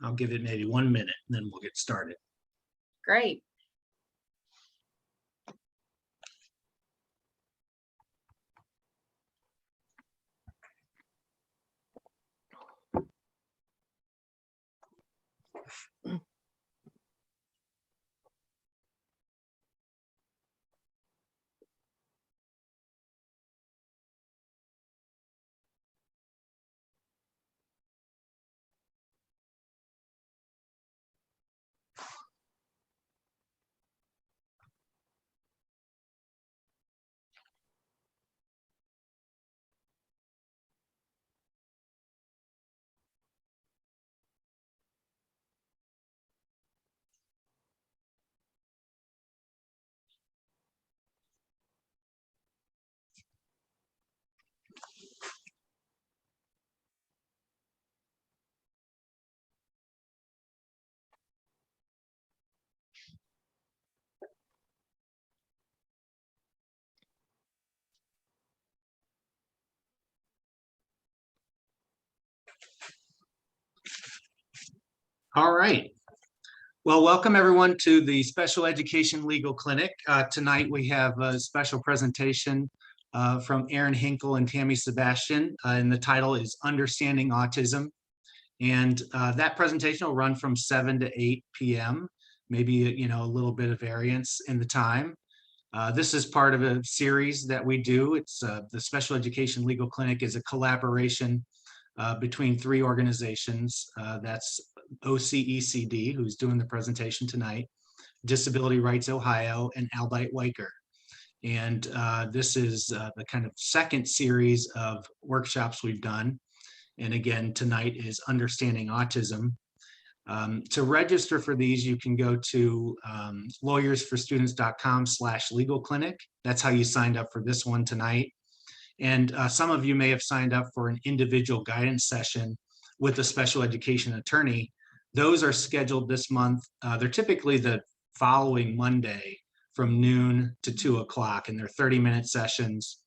I'll give it maybe 1 minute and then we'll get started. Great. All right. Well, welcome everyone to the Special Education Legal Clinic. Tonight we have a special presentation from Erin Hinkle and Tammy Sebastian, and the title is Understanding Autism. And that presentation will run from 7 to 8 p.m., maybe a little bit of variance in the time. This is part of a series that we do. It's the Special Education Legal Clinic is a collaboration between 3 organizations. That's OCECD, who's doing the presentation tonight, Disability Rights Ohio, and Albite Weicker. And this is the kind of second series of workshops we've done. And again, tonight is Understanding Autism. To register for these, you can go to lawyersforstudents.com/legal clinic. That's how you signed up for this one tonight. And some of you may have signed up for an individual guidance session with a special education attorney. Those are scheduled this month. They're typically the following Monday from noon to 2 o'clock, and they're 30-minute sessions.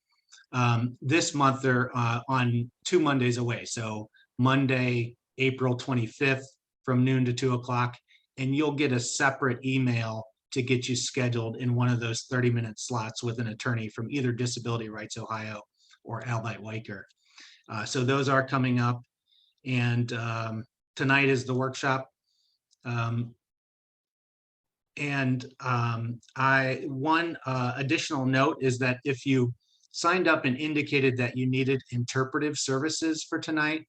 This month they're on 2 Mondays away. So Monday, April 25th from noon to 2 o'clock, and you'll get a separate email to get you scheduled in one of those 30-minute slots with an attorney from either Disability Rights Ohio or Albite Weicker. So those are coming up, and tonight is the workshop. One additional note is that if you signed up and indicated that you needed interpretive services for tonight,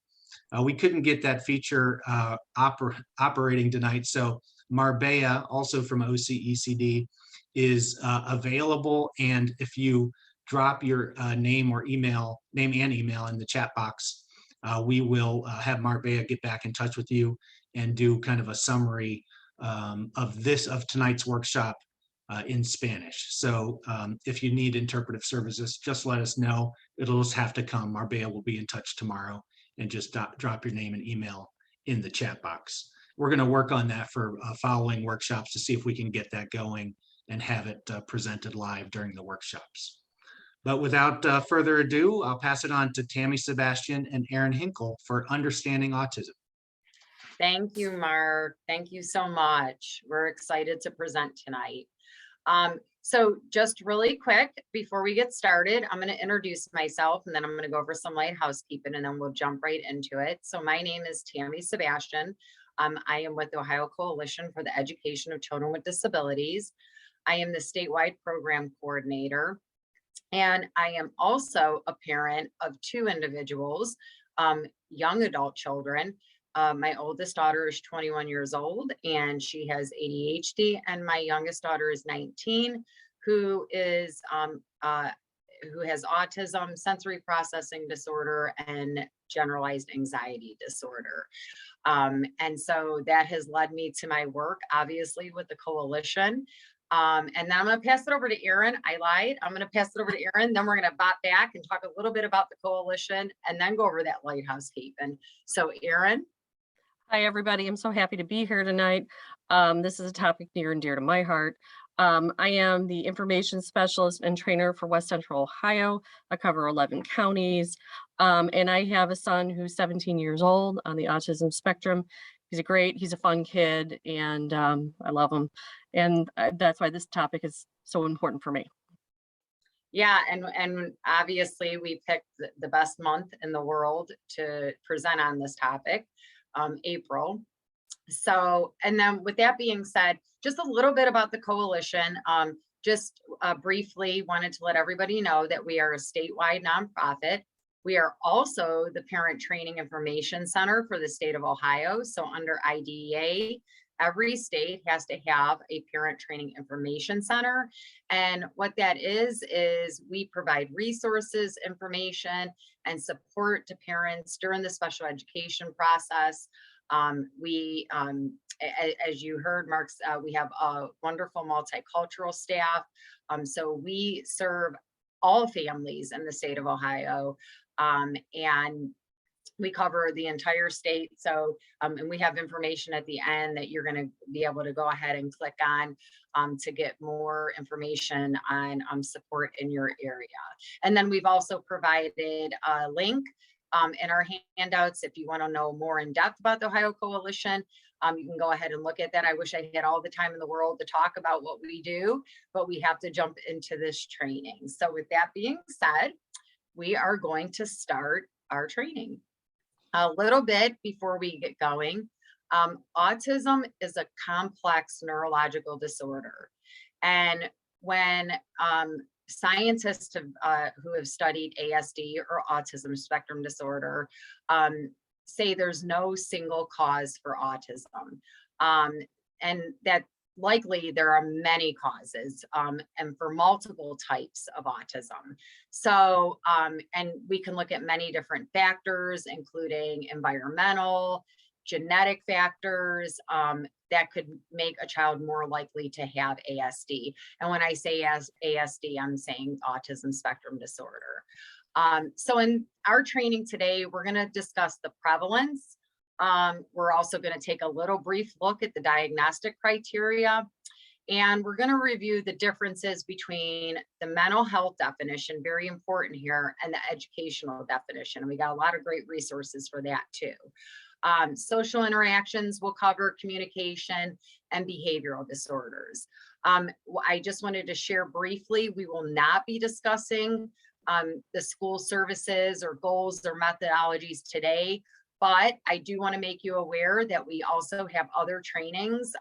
we couldn't get that feature operating tonight. So Marbella, also from OCECD, is available, and if you drop your name and email in the chat box, we will have Marbella get back in touch with you and do kind of a summary of tonight's workshop in Spanish. So if you need interpretive services, just let us know. It'll just have to come. Marbella will be in touch tomorrow, and just drop your name and email in the chat box. We're going to work on that for following workshops to see if we can get that going and have it presented live during the workshops. But without further ado, I'll pass it on to Tammy Sebastian and Erin Hinkle for Understanding Autism. Thank you, Mark. Thank you so much. We're excited to present tonight. So just really quick, before we get started, I'm going to introduce myself, and then I'm going to go over some light housekeeping, and then we'll jump right into it. So my name is Tammy Sebastian. I am with the Ohio Coalition for the Education of Children with Disabilities. I am the statewide program coordinator, and I am also a parent of 2 individuals, young adult children. My oldest daughter is 21 years old, and she has ADHD, and my youngest daughter is 19, who has autism, sensory processing disorder, and generalized anxiety disorder. And so that has led me to my work, obviously, with the coalition. And then I'm going to pass it over to Erin. I lied. I'm going to pass it over to Erin. Then we're going to bop back and talk a little bit about the coalition, and then go over that light housekeeping. So Erin. Hi, everybody. I'm so happy to be here tonight. This is a topic near and dear to my heart. I am the information specialist and trainer for West Central Ohio. I cover 11 counties, and I have a son who's 17 years old on the autism spectrum. He's a fun kid, and I love him. And that's why this topic is so important for me. Yeah, and obviously we picked the best month in the world to present on this topic, April. So, and then with that being said, just a little bit about the coalition. Just briefly wanted to let everybody know that we are a statewide nonprofit. We are also the Parent Training Information Center for the state of Ohio. So under IDEA, every state has to have a Parent Training Information Center. And what that is we provide resources, information, and support to parents during the special education process. As you heard, Mark's, we have a wonderful multicultural staff. So we serve all families in the state of Ohio, and we cover the entire state. So, and we have information at the end that you're going to be able to go ahead and click on to get more information on support in your area. And then we've also provided a link in our handouts. If you want to know more in depth about the Ohio Coalition, you can go ahead and look at that. I wish I had all the time in the world to talk about what we do, but we have to jump into this training. So with that being said, we are going to start our training. A little bit before we get going, autism is a complex neurological disorder. And when scientists who have studied ASD or autism spectrum disorder say there's no single cause for autism, and that likely there are many causes and for multiple types of autism. So, and we can look at many different factors, including environmental, genetic factors that could make a child more likely to have ASD. And when I say ASD, I'm saying autism spectrum disorder. So in our training today, we're going to discuss the prevalence. We're also going to take a little brief look at the diagnostic criteria, and we're going to review the differences between the mental health definition, very important here, and the educational definition. And we got a lot of great resources for that too. Social interactions will cover communication and behavioral disorders. I just wanted to share briefly, we will not be discussing the school services or goals or methodologies today, but I do want to make you aware that we also have other trainings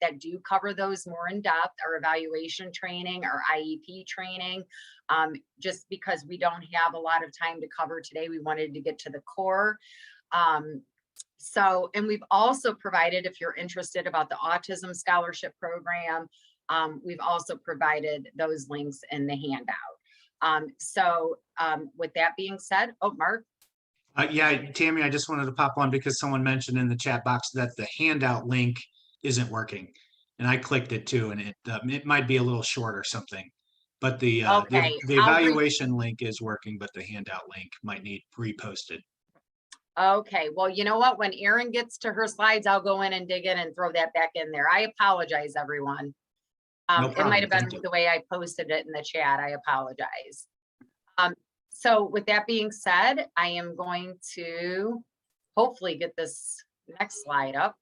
that do cover those more in depth, our evaluation training, our IEP training. Just because we don't have a lot of time to cover today, we wanted to get to the core. So, and we've also provided, if you're interested about the Autism Scholarship Program, we've also provided those links in the handout. With that being said, oh, Mark. Yeah, Tammy, I just wanted to pop on because someone mentioned in the chat box that the handout link isn't working. And I clicked it too, and it might be a little short or something. But the evaluation link is working, but the handout link might need reposted. Okay, well, you know what? When Erin gets to her slides, I'll go in and dig in and throw that back in there. I apologize, everyone. No problem. It might have been the way I posted it in the chat. I apologize. So with that being said, I am going to hopefully get this next slide up.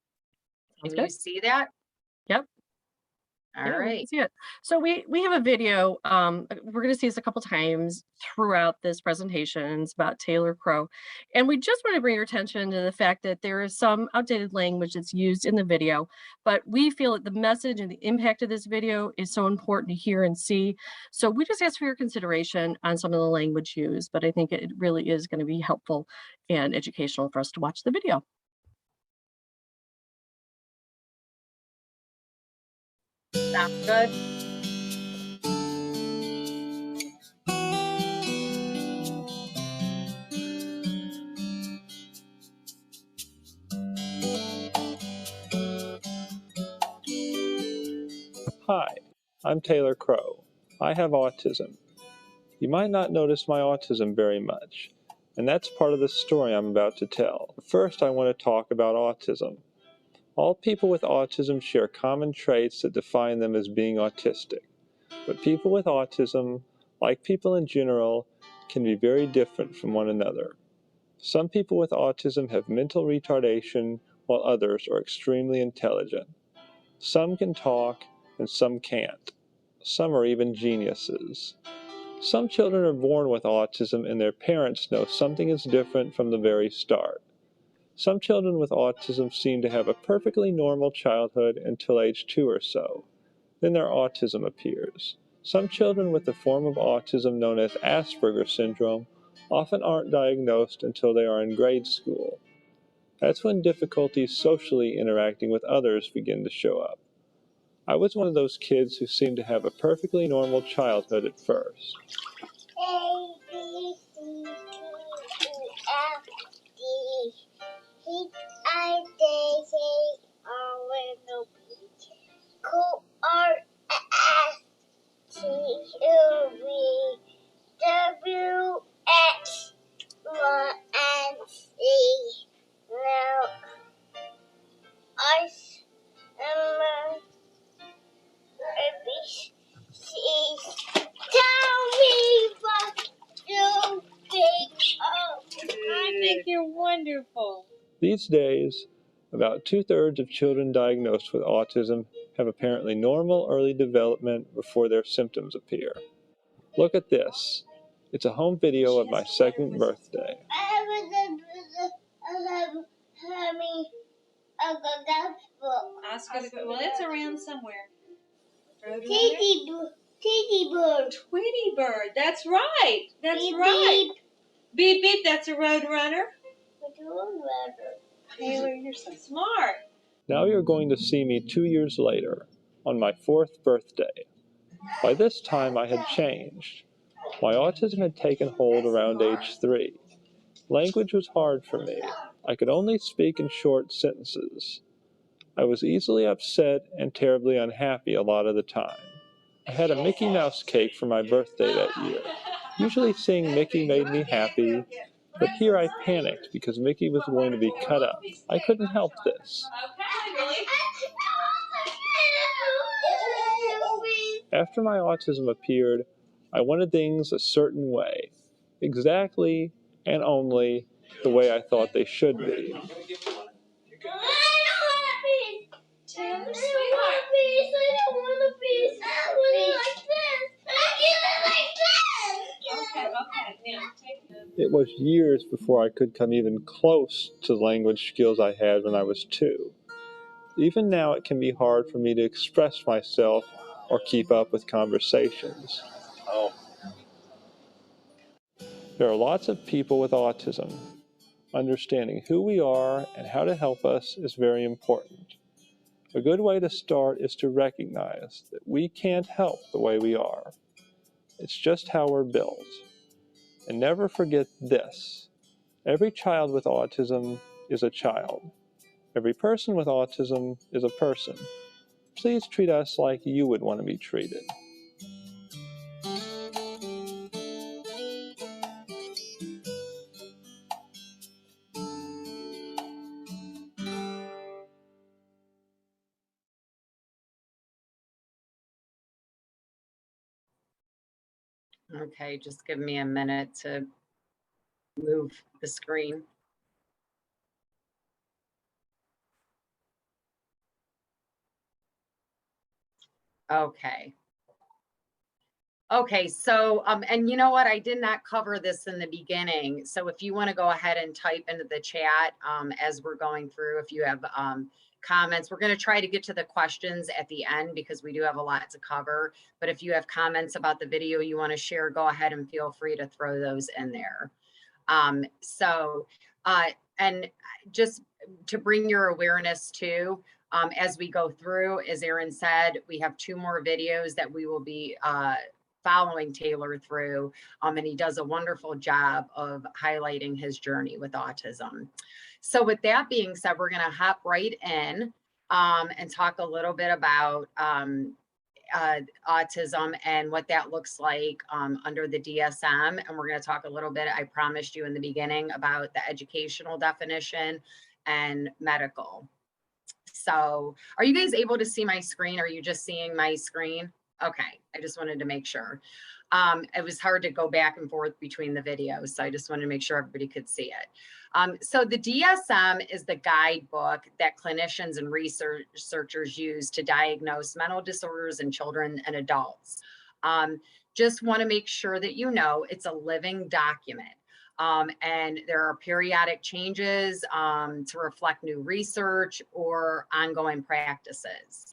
Can you see that? Yep. All right. See it. So we have a video. We're going to see this a couple times throughout this presentation. It's about Taylor Crow. And we just want to bring your attention to the fact that there is some outdated language that's used in the video, but we feel that the message and the impact of this video is so important to hear and see. So we just ask for your consideration on some of the language used, but I think it really is going to be helpful and educational for us to watch the video. Sounds good. Hi, I'm Taylor Crow. I have autism. You might not notice my autism very much, and that's part of the story I'm about to tell. First, I want to talk about autism. All people with autism share common traits that define them as being autistic. But people with autism, like people in general, can be very different from one another. Some people with autism have mental retardation, while others are extremely intelligent. Some can talk and some can't. Some are even geniuses. Some children are born with autism and their parents know something is different from the very start. Some children with autism seem to have a perfectly normal childhood until age 2 or so. Then their autism appears. Some children with the form of autism known as Asperger's syndrome often aren't diagnosed until they are in grade school. That's when difficulties socially interacting with others begin to show up. I was one of those kids who seemed to have a perfectly normal childhood at first. A, B, C, D, E, F, D, H, I, J, K, L, M, N, Q, R, S, T, U, V, W, X, Y, and Z. Now, S, M, A, B, C. Tell me what you think of. I think you're wonderful. These days, about 2/3 of children diagnosed with autism have apparently normal early development before their symptoms appear. Look at this. It's a home video of my second birthday. Oscar the Well, it's around somewhere. Tweety bird. Tweety bird. That's right. That's Beep, right. Beep beep. That's a road runner. Beep. Taylor, you're so smart. Now you're going to see me 2 years later, on my 4th birthday. By this time I had changed. My autism had taken hold around age 3. Language was hard for me. I could only speak in short sentences. I was easily upset and terribly unhappy a lot of the time. I had a Mickey Mouse cake for my birthday that year. Usually seeing Mickey made me happy, but here I panicked because Mickey was going to be cut up. I couldn't help this. After my autism appeared, I wanted things a certain way, exactly and only the way I thought they should be. Taylor, It was years before I could come even close to the language skills I had when I was 2. Even now it can be hard for me to express myself or keep up with conversations. There are lots of people with autism. Understanding who we are and how to help us is very important. A good way to start is to recognize that we can't help the way we are. It's just how we're built. And never forget this: every child with autism is a child. Every person with autism is a person. Please treat us like you would want to be treated. Okay, just give me a minute to move the screen. Okay. Okay, so, and you know what? I did not cover this in the beginning. So if you want to go ahead and type into the chat as we're going through, if you have comments, we're going to try to get to the questions at the end because we do have a lot to cover. But if you have comments about the video you want to share, go ahead and feel free to throw those in there. And just to bring your awareness to, as we go through, as Aaron said, we have 2 more videos that we will be following Taylor through, and he does a wonderful job of highlighting his journey with autism. So with that being said, we're going to hop right in and talk a little bit about autism and what that looks like under the DSM. And we're going to talk a little bit, I promised you in the beginning, about the educational definition and medical. So are you guys able to see my screen? Are you just seeing my screen? Okay, I just wanted to make sure. It was hard to go back and forth between the videos, so I just wanted to make sure everybody could see it. So the DSM is the guidebook that clinicians and researchers use to diagnose mental disorders in children and adults. Just want to make sure that you know it's a living document. And there are periodic changes to reflect new research or ongoing practices.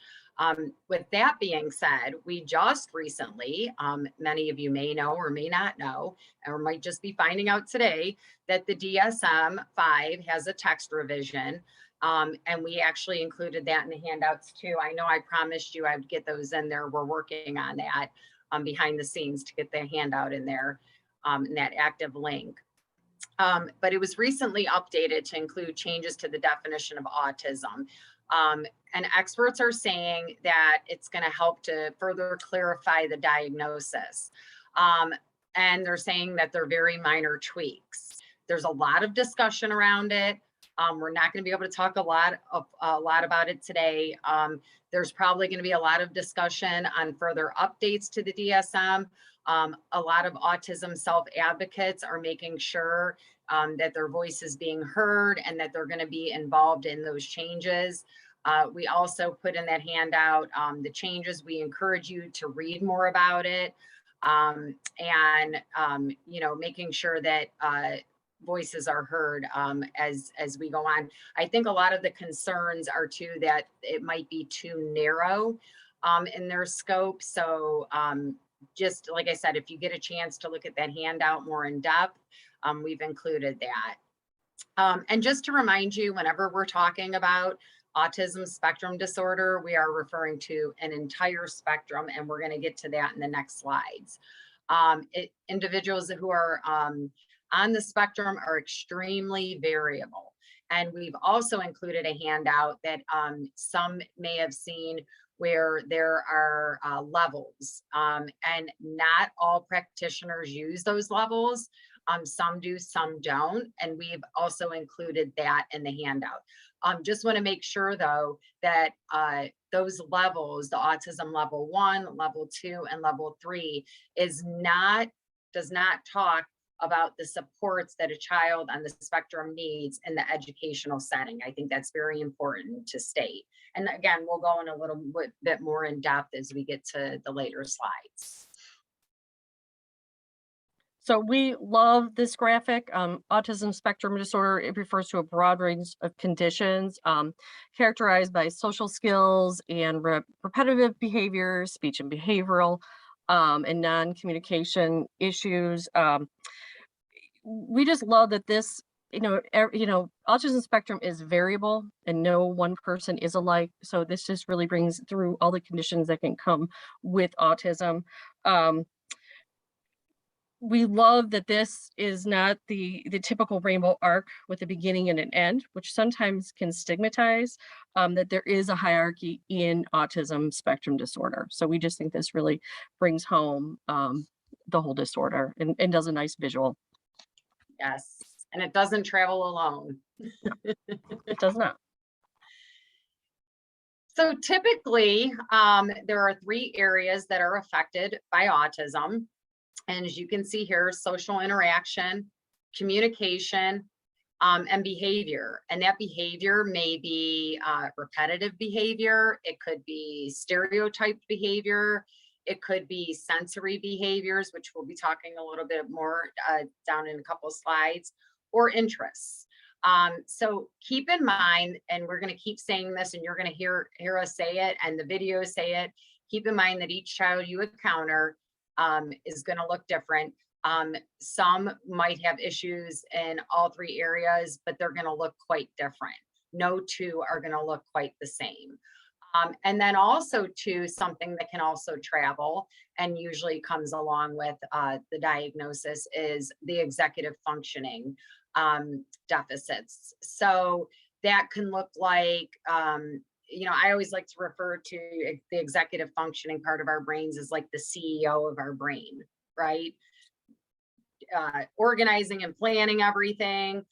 With that being said, we just recently, many of you may know or may not know, or might just be finding out today, that the DSM-5 has a text revision. And we actually included that in the handouts too. I know I promised you I would get those in there. We're working on that behind the scenes to get the handout in there, in that active link. But it was recently updated to include changes to the definition of autism. And experts are saying that it's going to help to further clarify the diagnosis. And they're saying that they're very minor tweaks. There's a lot of discussion around it. We're not going to be able to talk a lot about it today. There's probably going to be a lot of discussion on further updates to the DSM. A lot of autism self-advocates are making sure that their voice is being heard and that they're going to be involved in those changes. We also put in that handout the changes. We encourage you to read more about it, and you know, making sure that voices are heard as we go on. I think a lot of the concerns are too that it might be too narrow in their scope. So just like I said, if you get a chance to look at that handout more in depth, we've included that. And just to remind you, whenever we're talking about autism spectrum disorder, we are referring to an entire spectrum, and we're going to get to that in the next slides. Individuals who are on the spectrum are extremely variable. And we've also included a handout that some may have seen where there are levels, and not all practitioners use those levels. Some do, some don't. And we've also included that in the handout. Just want to make sure though, that those levels, the autism level 1, level 2, and level 3 does not talk about the supports that a child on the spectrum needs in the educational setting. I think that's very important to state. And again, we'll go in a little bit more in depth as we get to the later slides. So we love this graphic. Autism spectrum disorder, it refers to a broad range of conditions characterized by social skills and repetitive behaviors, speech and behavioral, and non-communication issues. We just love that this, autism spectrum is variable and no one person is alike. So this just really brings through all the conditions that can come with autism. We love that this is not the typical rainbow arc with a beginning and an end, which sometimes can stigmatize, that there is a hierarchy in autism spectrum disorder. So we just think this really brings home the whole disorder and does a nice visual. Yes, and it doesn't travel alone. It does not. So typically, there are 3 areas that are affected by autism. And as you can see here, social interaction, communication, and behavior. And that behavior may be repetitive behavior. It could be stereotyped behavior. It could be sensory behaviors, which we'll be talking a little bit more down in a couple of slides, or interests. So keep in mind, and we're going to keep saying this, and you're going to hear us say it, and the videos say it. Keep in mind that each child you encounter is going to look different. Some might have issues in all 3 areas, but they're going to look quite different. No 2 are going to look quite the same. And then also too, something that can also travel and usually comes along with the diagnosis is the executive functioning deficits. So that can look like, I always like to refer to the executive functioning part of our brains as like the CEO of our brain, right? Organizing and planning everything.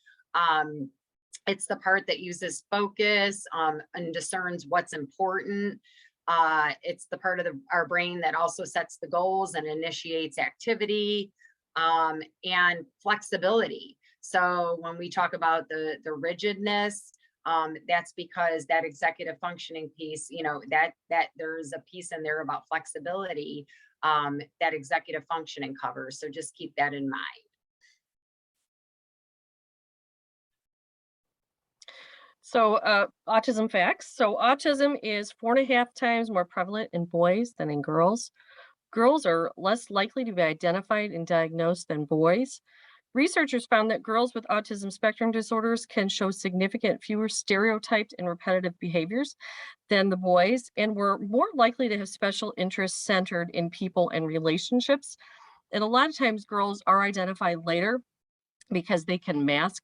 It's the part that uses focus and discerns what's important. It's the part of our brain that also sets the goals and initiates activity, and flexibility. So when we talk about the rigidness, that's because that executive functioning piece, that there's a piece in there about flexibility, that executive functioning covers. So just keep that in mind. So autism facts. So autism is 4.5 times more prevalent in boys than in girls. Girls are less likely to be identified and diagnosed than boys. Researchers found that girls with autism spectrum disorders can show significant fewer stereotyped and repetitive behaviors than the boys, and were more likely to have special interests centered in people and relationships. And a lot of times girls are identified later because they can mask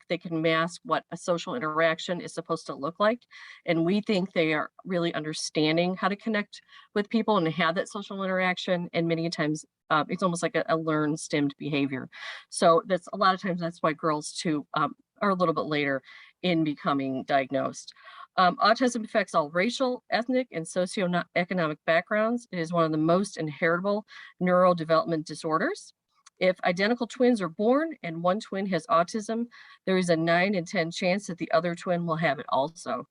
what a social interaction is supposed to look like, and we think they are really understanding how to connect with people and have that social interaction, and many times it's almost like a learned stemmed behavior. So that's a lot of times that's why girls too are a little bit later in becoming diagnosed. Autism affects all racial, ethnic, and socioeconomic backgrounds. It is one of the most inheritable neurodevelopment disorders. If identical twins are born and one twin has autism, there is a 9 in 10 chance that the other twin will have it also.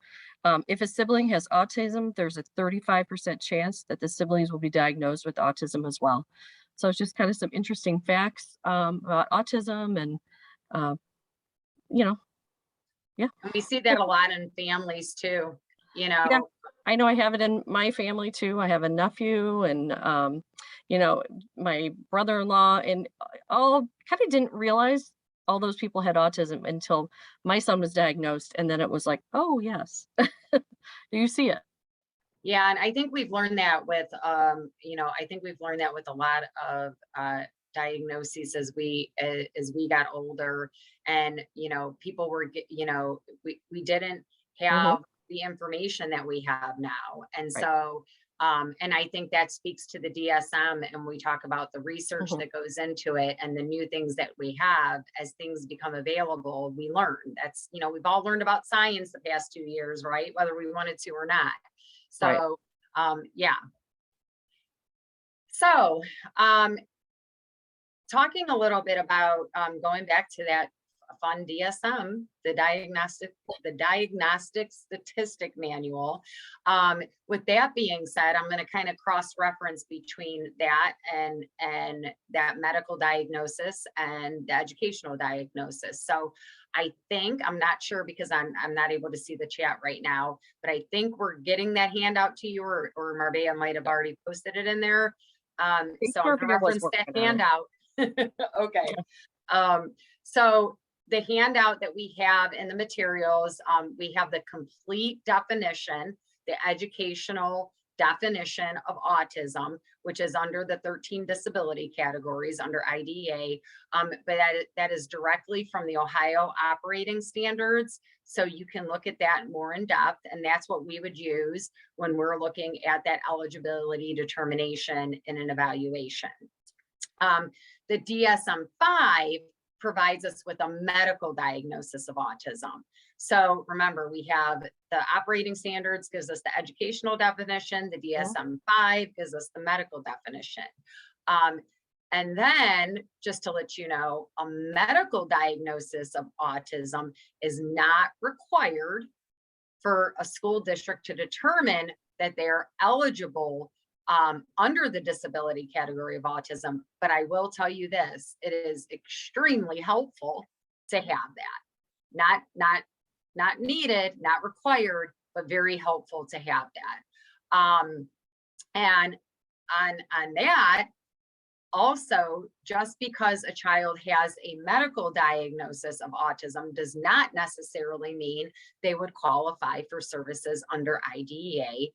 If a sibling has autism, there's a 35% chance that the siblings will be diagnosed with autism as well. So it's just kind of some interesting facts about autism, and yeah. And we see that a lot in families too, Yeah, I know I have it in my family too. I have a nephew and, my brother-in-law, and all kind of didn't realize all those people had autism until my son was diagnosed. And then it was like, oh, yes, you see it. Yeah, and I think we've learned that with, I think we've learned that with a lot of diagnoses as we got older, and people were, we didn't Mhm. have the information that we have now, and Right. so, and I think that speaks to the DSM, and we talk about the research Mhm. that goes into it and the new things that we have as things become available. We learn. That's, we've all learned about science the past 2 years, right? Whether we wanted to or not. Right. So, yeah. So, talking a little bit about going back to that fun DSM, the diagnostic statistic manual. With that being said, I'm going to kind of cross-reference between that and that medical diagnosis and the educational diagnosis. So I think, I'm not sure because I'm not able to see the chat right now, but I think we're getting that handout to you, or Marbella might have already posted it in there. So I'm going to reference that handout. Okay. So the handout that we have in the materials, we have the complete definition, the educational definition of autism, which is under the 13 disability categories under IDEA. But that is directly from the Ohio operating standards. So you can look at that more in depth, and that's what we would use when we're looking at that eligibility determination in an evaluation. The DSM-5 provides us with a medical diagnosis of autism. So remember, we have the operating standards gives us the educational definition, the DSM-5 gives us the medical definition. And then, just to let you know, a medical diagnosis of autism is not required for a school district to determine that they're eligible under the disability category of autism. But I will tell you this, it is extremely helpful to have that. Not needed, not required, but very helpful to have that. And on that, also, just because a child has a medical diagnosis of autism does not necessarily mean they would qualify for services under IDEA,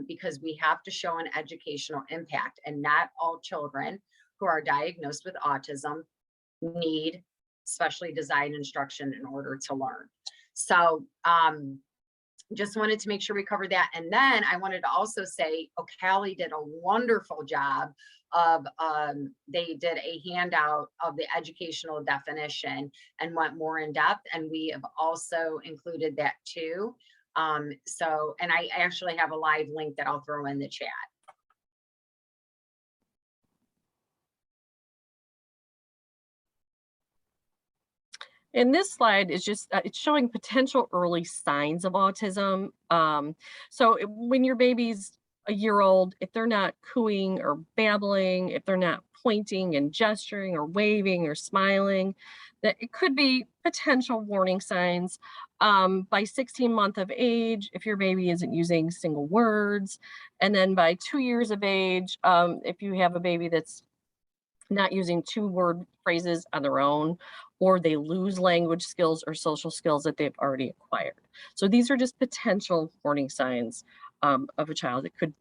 because we have to show an educational impact, and not all children who are diagnosed with autism need specially designed instruction in order to learn. So just wanted to make sure we covered that. And then I wanted to also say, O'Callaghan did a wonderful job of, they did a handout of the educational definition and went more in depth. And we have also included that too. So, and I actually have a live link that I'll throw in the chat. And this slide is just, it's showing potential early signs of autism. When your baby's a year old, if they're not cooing or babbling, if they're not pointing and gesturing or waving or smiling, that it could be potential warning signs. By 16 months of age, if your baby isn't using single words, and then by 2 years of age, if you have a baby that's not using 2-word phrases on their own, or they lose language skills or social skills that they've already acquired. So these are just potential warning signs of a child that could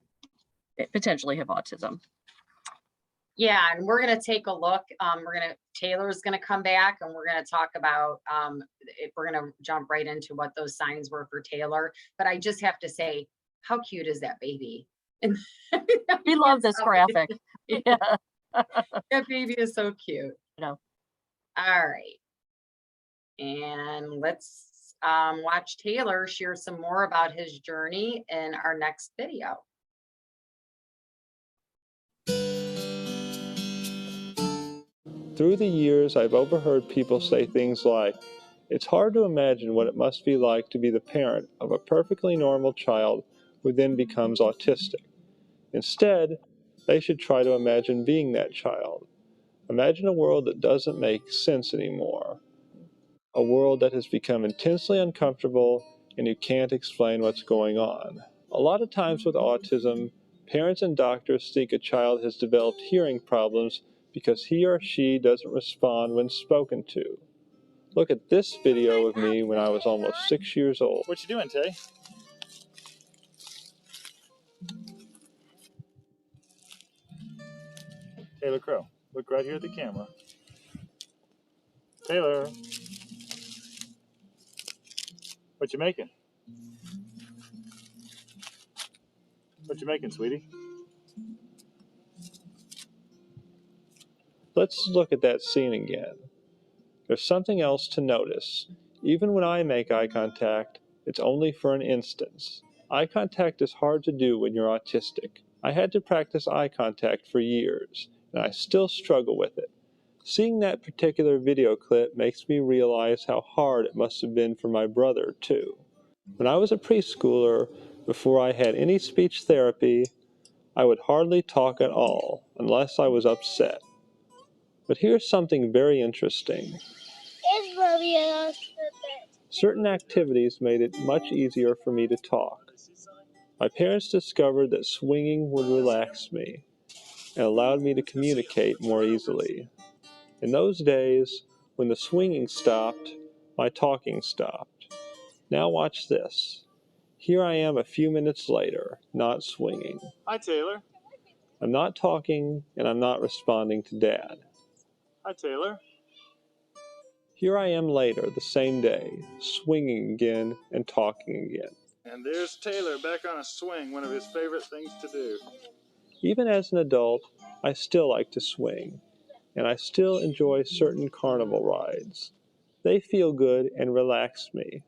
potentially have autism. Yeah, and we're gonna take a look. Taylor's gonna come back and we're gonna talk about, if we're gonna jump right into what those signs were for Taylor. But I just have to say, how cute is that baby? And We love this graphic. Yeah. That baby is so cute. No. All right. And let's watch Taylor share some more about his journey in our next video. Through the years, I've overheard people say things like, "It's hard to imagine what it must be like to be the parent of a perfectly normal child who then becomes autistic. Instead, they should try to imagine being that child. Imagine a world that doesn't make sense anymore. A world that has become intensely uncomfortable and you can't explain what's going on." A lot of times with autism, parents and doctors think a child has developed hearing problems because he or she doesn't respond when spoken to. Look at this video of me when I was almost 6 years old. What you doing, Tay? Taylor Crow, look right here at the camera. Taylor, what you making? What you making, sweetie? Let's look at that scene again. There's something else to notice. Even when I make eye contact, it's only for an instance. Eye contact is hard to do when you're autistic. I had to practice eye contact for years, and I still struggle with it. Seeing that particular video clip makes me realize how hard it must have been for my brother, too. When I was a preschooler, before I had any speech therapy, I would hardly talk at all, unless I was upset. But here's something very interesting. Certain activities made it much easier for me to talk. My parents discovered that swinging would relax me and allowed me to communicate more easily. In those days, when the swinging stopped, my talking stopped. Now watch this. Here I am a few minutes later, not swinging. Hi, Taylor. I'm not talking and I'm not responding to Dad. Hi, Taylor. Here I am later, the same day, swinging again and talking again. And there's Taylor back on a swing, one of his favorite things to do. Even as an adult, I still like to swing, and I still enjoy certain carnival rides. They feel good and relax me.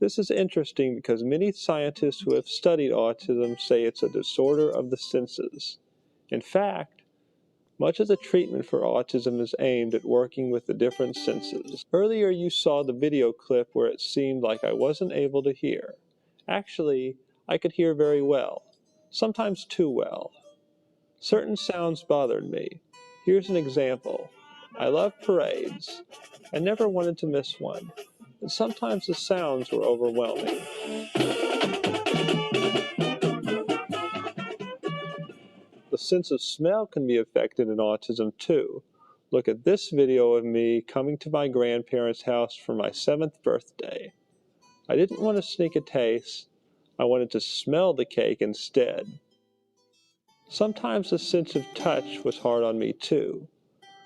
This is interesting because many scientists who have studied autism say it's a disorder of the senses. In fact, much of the treatment for autism is aimed at working with the different senses. Earlier you saw the video clip where it seemed like I wasn't able to hear. Actually, I could hear very well, sometimes too well. Certain sounds bothered me. Here's an example. I love parades. I never wanted to miss one, but sometimes the sounds were overwhelming. The sense of smell can be affected in autism too. Look at this video of me coming to my grandparents' house for my 7th birthday. I didn't want to sneak a taste. I wanted to smell the cake instead. Sometimes the sense of touch was hard on me too.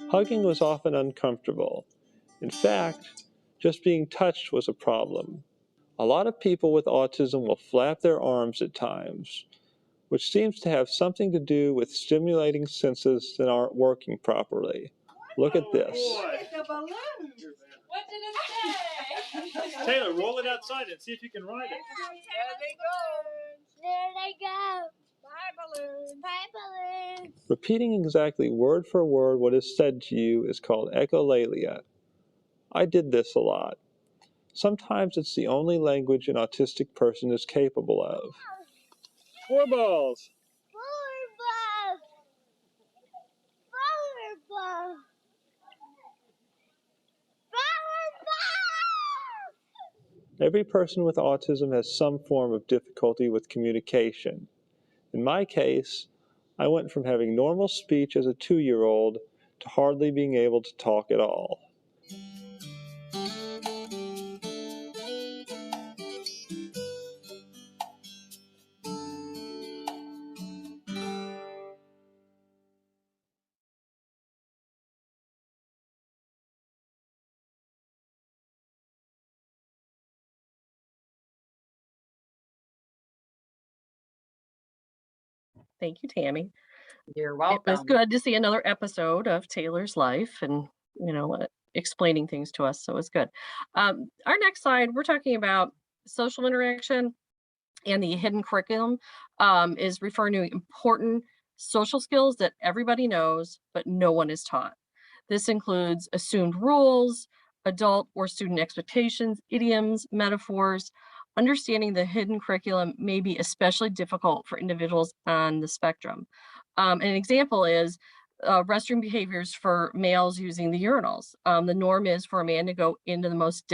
Hugging was often uncomfortable. In fact, just being touched was a problem. A lot of people with autism will flap their arms at times, which seems to have something to do with stimulating senses that aren't working properly. Look at this. It's a balloon. What did it say? Taylor, roll it outside and see if you can ride it. There they go. Bye, balloons. Bye, balloons. Repeating exactly word for word what is said to you is called echolalia. I did this a lot. Sometimes it's the only language an autistic person is capable of. 4 balls. Powerball. Powerball. Powerball. Every person with autism has some form of difficulty with communication. In my case, I went from having normal speech as a 2-year-old to hardly being able to talk at all. Thank you, Tammy. You're It was welcome. good to see another episode of Taylor's life and, explaining things to us. So it was good. Our next slide, we're talking about social interaction and the hidden curriculum is referring to important social skills that everybody knows, but no one is taught. This includes assumed rules, adult or student expectations, idioms, metaphors. Understanding the hidden curriculum may be especially difficult for individuals on the spectrum. An example is restroom behaviors for males using the urinals. The norm is for a man to go into the most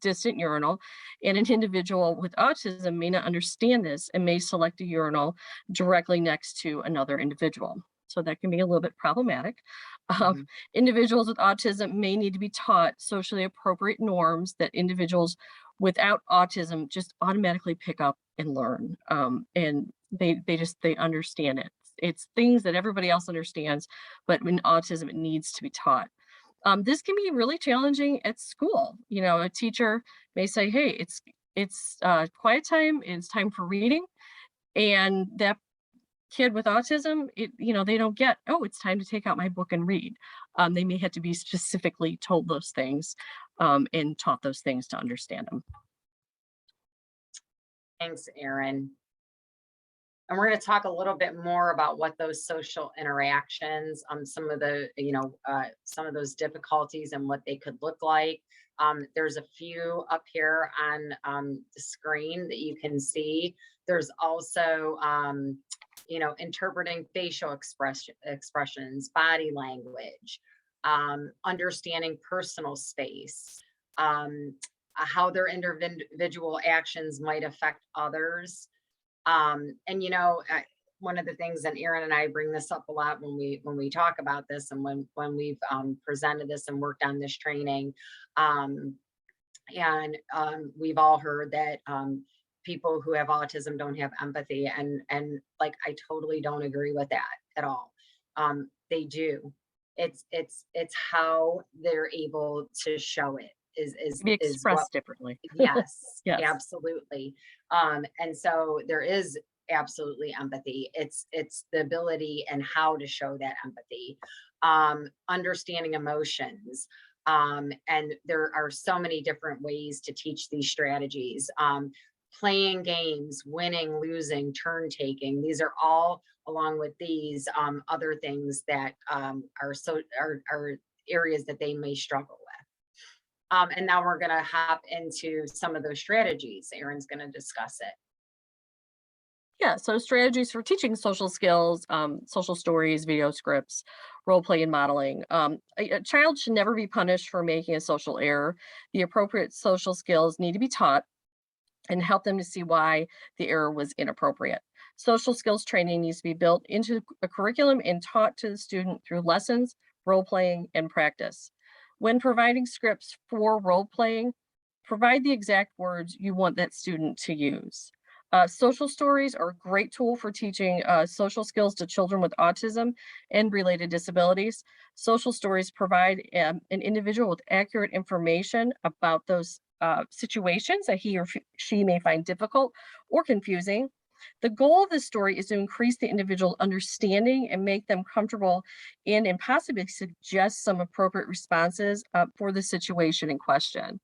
distant urinal, and an individual with autism may not understand this and may select a urinal directly next to another individual. So that can be a little bit problematic. Mhm. Individuals with autism may need to be taught socially appropriate norms that individuals without autism just automatically pick up and learn. And they understand it. It's things that everybody else understands, but in autism, it needs to be taught. This can be really challenging at school. A teacher may say, "Hey, it's quiet time. It's time for reading," and that kid with autism, they don't get, "Oh, it's time to take out my book and read." They may have to be specifically told those things and taught those things to understand them. Thanks, Erin. And we're going to talk a little bit more about what those social interactions, some of the, some of those difficulties and what they could look like. There's a few up here on the screen that you can see. There's also, interpreting facial expressions, body language, understanding personal space, how their individual actions might affect others. One of the things, and Erin and I bring this up a lot when we talk about this, and when we've presented this and worked on this training, we've all heard that people who have autism don't have empathy, and like I totally don't agree with that at all. They do. It's how they're able to show it is Be what expressed differently. Yes, Yes. absolutely. And so there is absolutely empathy. It's the ability and how to show that empathy, understanding emotions. And there are so many different ways to teach these strategies. Playing games, winning, losing, turn taking. These are all, along with these other things that are areas that they may struggle with. And now we're going to hop into some of those strategies. Erin's going to discuss it. Yeah, so strategies for teaching social skills, social stories, video scripts, role play, and modeling. A child should never be punished for making a social error. The appropriate social skills need to be taught and help them to see why the error was inappropriate. Social skills training needs to be built into a curriculum and taught to the student through lessons, role playing, and practice. When providing scripts for role playing, provide the exact words you want that student to use. Social stories are a great tool for teaching social skills to children with autism and related disabilities. Social stories provide an individual with accurate information about those situations that he or she may find difficult or confusing. The goal of this story is to increase the individual understanding and make them comfortable in and possibly suggest some appropriate responses for the situation in question.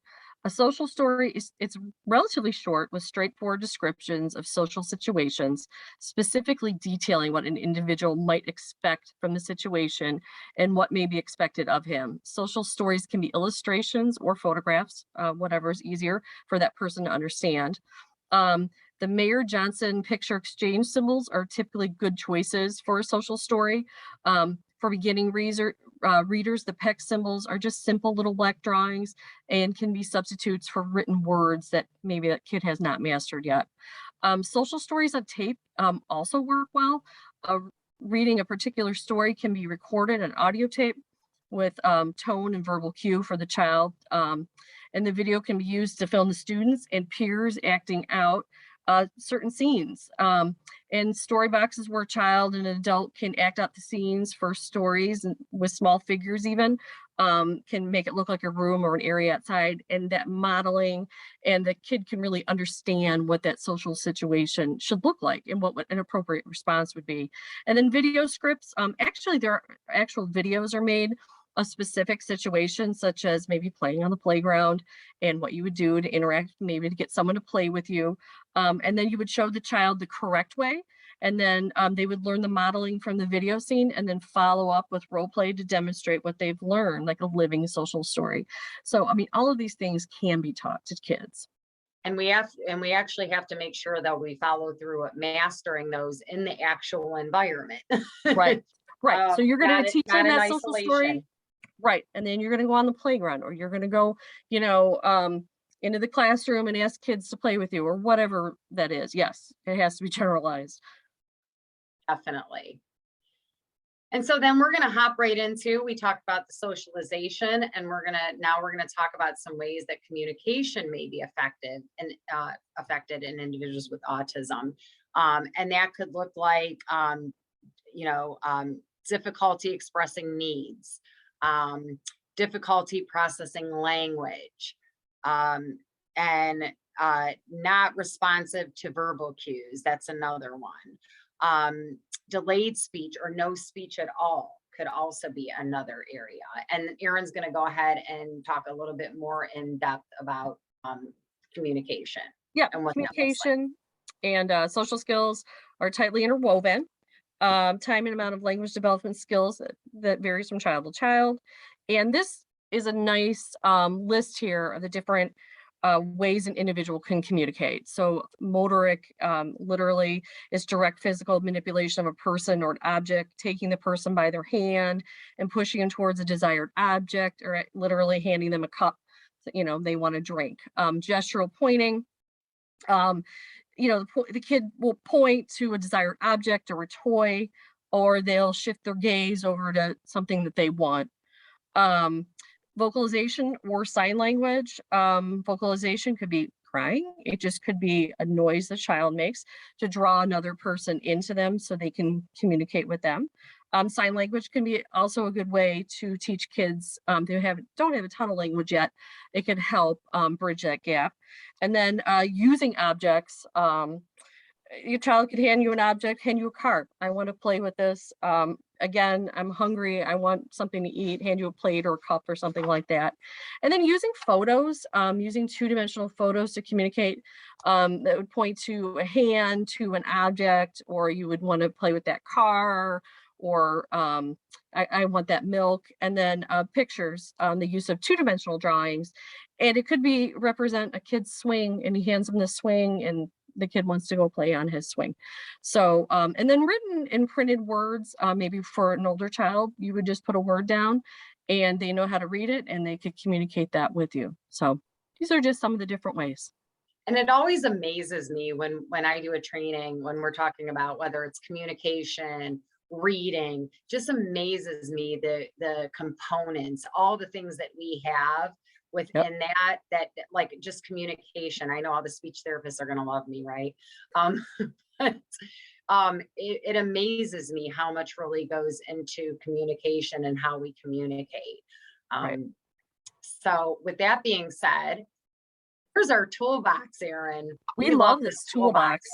A social story it's relatively short with straightforward descriptions of social situations, specifically detailing what an individual might expect from the situation and what may be expected of him. Social stories can be illustrations or photographs, whatever is easier for that person to understand. The Mayer-Johnson picture exchange symbols are typically good choices for a social story. For beginning readers, the PEC symbols are just simple little black drawings and can be substitutes for written words that maybe that kid has not mastered yet. Social stories on tape also work well. Reading a particular story can be recorded on audio tape with tone and verbal cue for the child. And the video can be used to film the students and peers acting out certain scenes. And story boxes where a child and an adult can act out the scenes for stories and with small figures even can make it look like a room or an area outside, and that modeling, and the kid can really understand what that social situation should look like and what an appropriate response would be. And then video scripts, actually there are actual videos are made of specific situations, such as maybe playing on the playground and what you would do to interact, maybe to get someone to play with you. And then you would show the child the correct way. And then they would learn the modeling from the video scene and then follow up with role play to demonstrate what they've learned, like a living social story. So, I mean, all of these things can be taught to kids. And we actually have to make sure that we follow through at mastering those in the actual environment. Right. Right. So you're going to teach them that social story. Right. And then you're going to go on the playground, or you're going to go, you know, into the classroom and ask kids to play with you, or whatever that is. Yes, it has to be generalized. Definitely. And so then we're going to hop right into, we talked about the socialization, and we're going to talk about some ways that communication may be affected in individuals with autism. And that could look like, difficulty expressing needs, difficulty processing language, and not responsive to verbal cues. That's another one. Delayed speech or no speech at all could also be another area. And Erin's going to go ahead and talk a little bit more in depth about communication. Yeah, and what communication and social skills are tightly interwoven. Time and amount of language development skills that varies from child to child. And this is a nice list here of the different ways an individual can communicate. So motoric literally is direct physical manipulation of a person or an object, taking the person by their hand and pushing them towards a desired object, or literally handing them a cup that, you know, they want to drink. Gestural pointing, the kid will point to a desired object or a toy, or they'll shift their gaze over to something that they want. Vocalization or sign language. Vocalization could be crying. It just could be a noise the child makes to draw another person into them so they can communicate with them. Sign language can be also a good way to teach kids who don't have a ton of language yet. It can help bridge that gap. And then using objects. Your child could hand you an object, hand you a card. I want to play with this. Again, I'm hungry. I want something to eat. Hand you a plate or a cup or something like that. And then using photos, using two-dimensional photos to communicate, that would point to a hand, to an object, or you would want to play with that car, or I want that milk. And then pictures, the use of two-dimensional drawings. And it could be represent a kid's swing, and he hands them the swing, and the kid wants to go play on his swing. So, and then written and printed words, maybe for an older child, you would just put a word down and they know how to read it and they could communicate that with you. So these are just some of the different ways. And it always amazes me when I do a training, when we're talking about whether it's communication, reading, just amazes me the components, all the thins that we have within that like just communication. I know all the speech therapists are going to love me, right? But it amazes me how much really goes into communication and how we communicate. Right. So with that being said, here's our toolbox, Erin. We love this toolbox.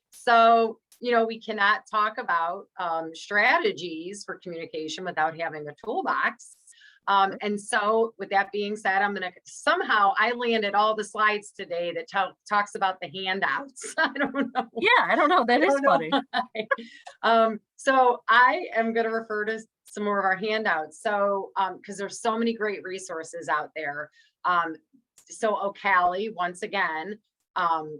So, we cannot talk about strategies for communication without having a toolbox. And so with that being said, somehow I landed all the slides today that talks about the handouts. I don't know. Yeah, I don't know. That is funny. So I am going to refer to some more of our handouts. So, because there's so many great resources out there. So O'Cali, once again,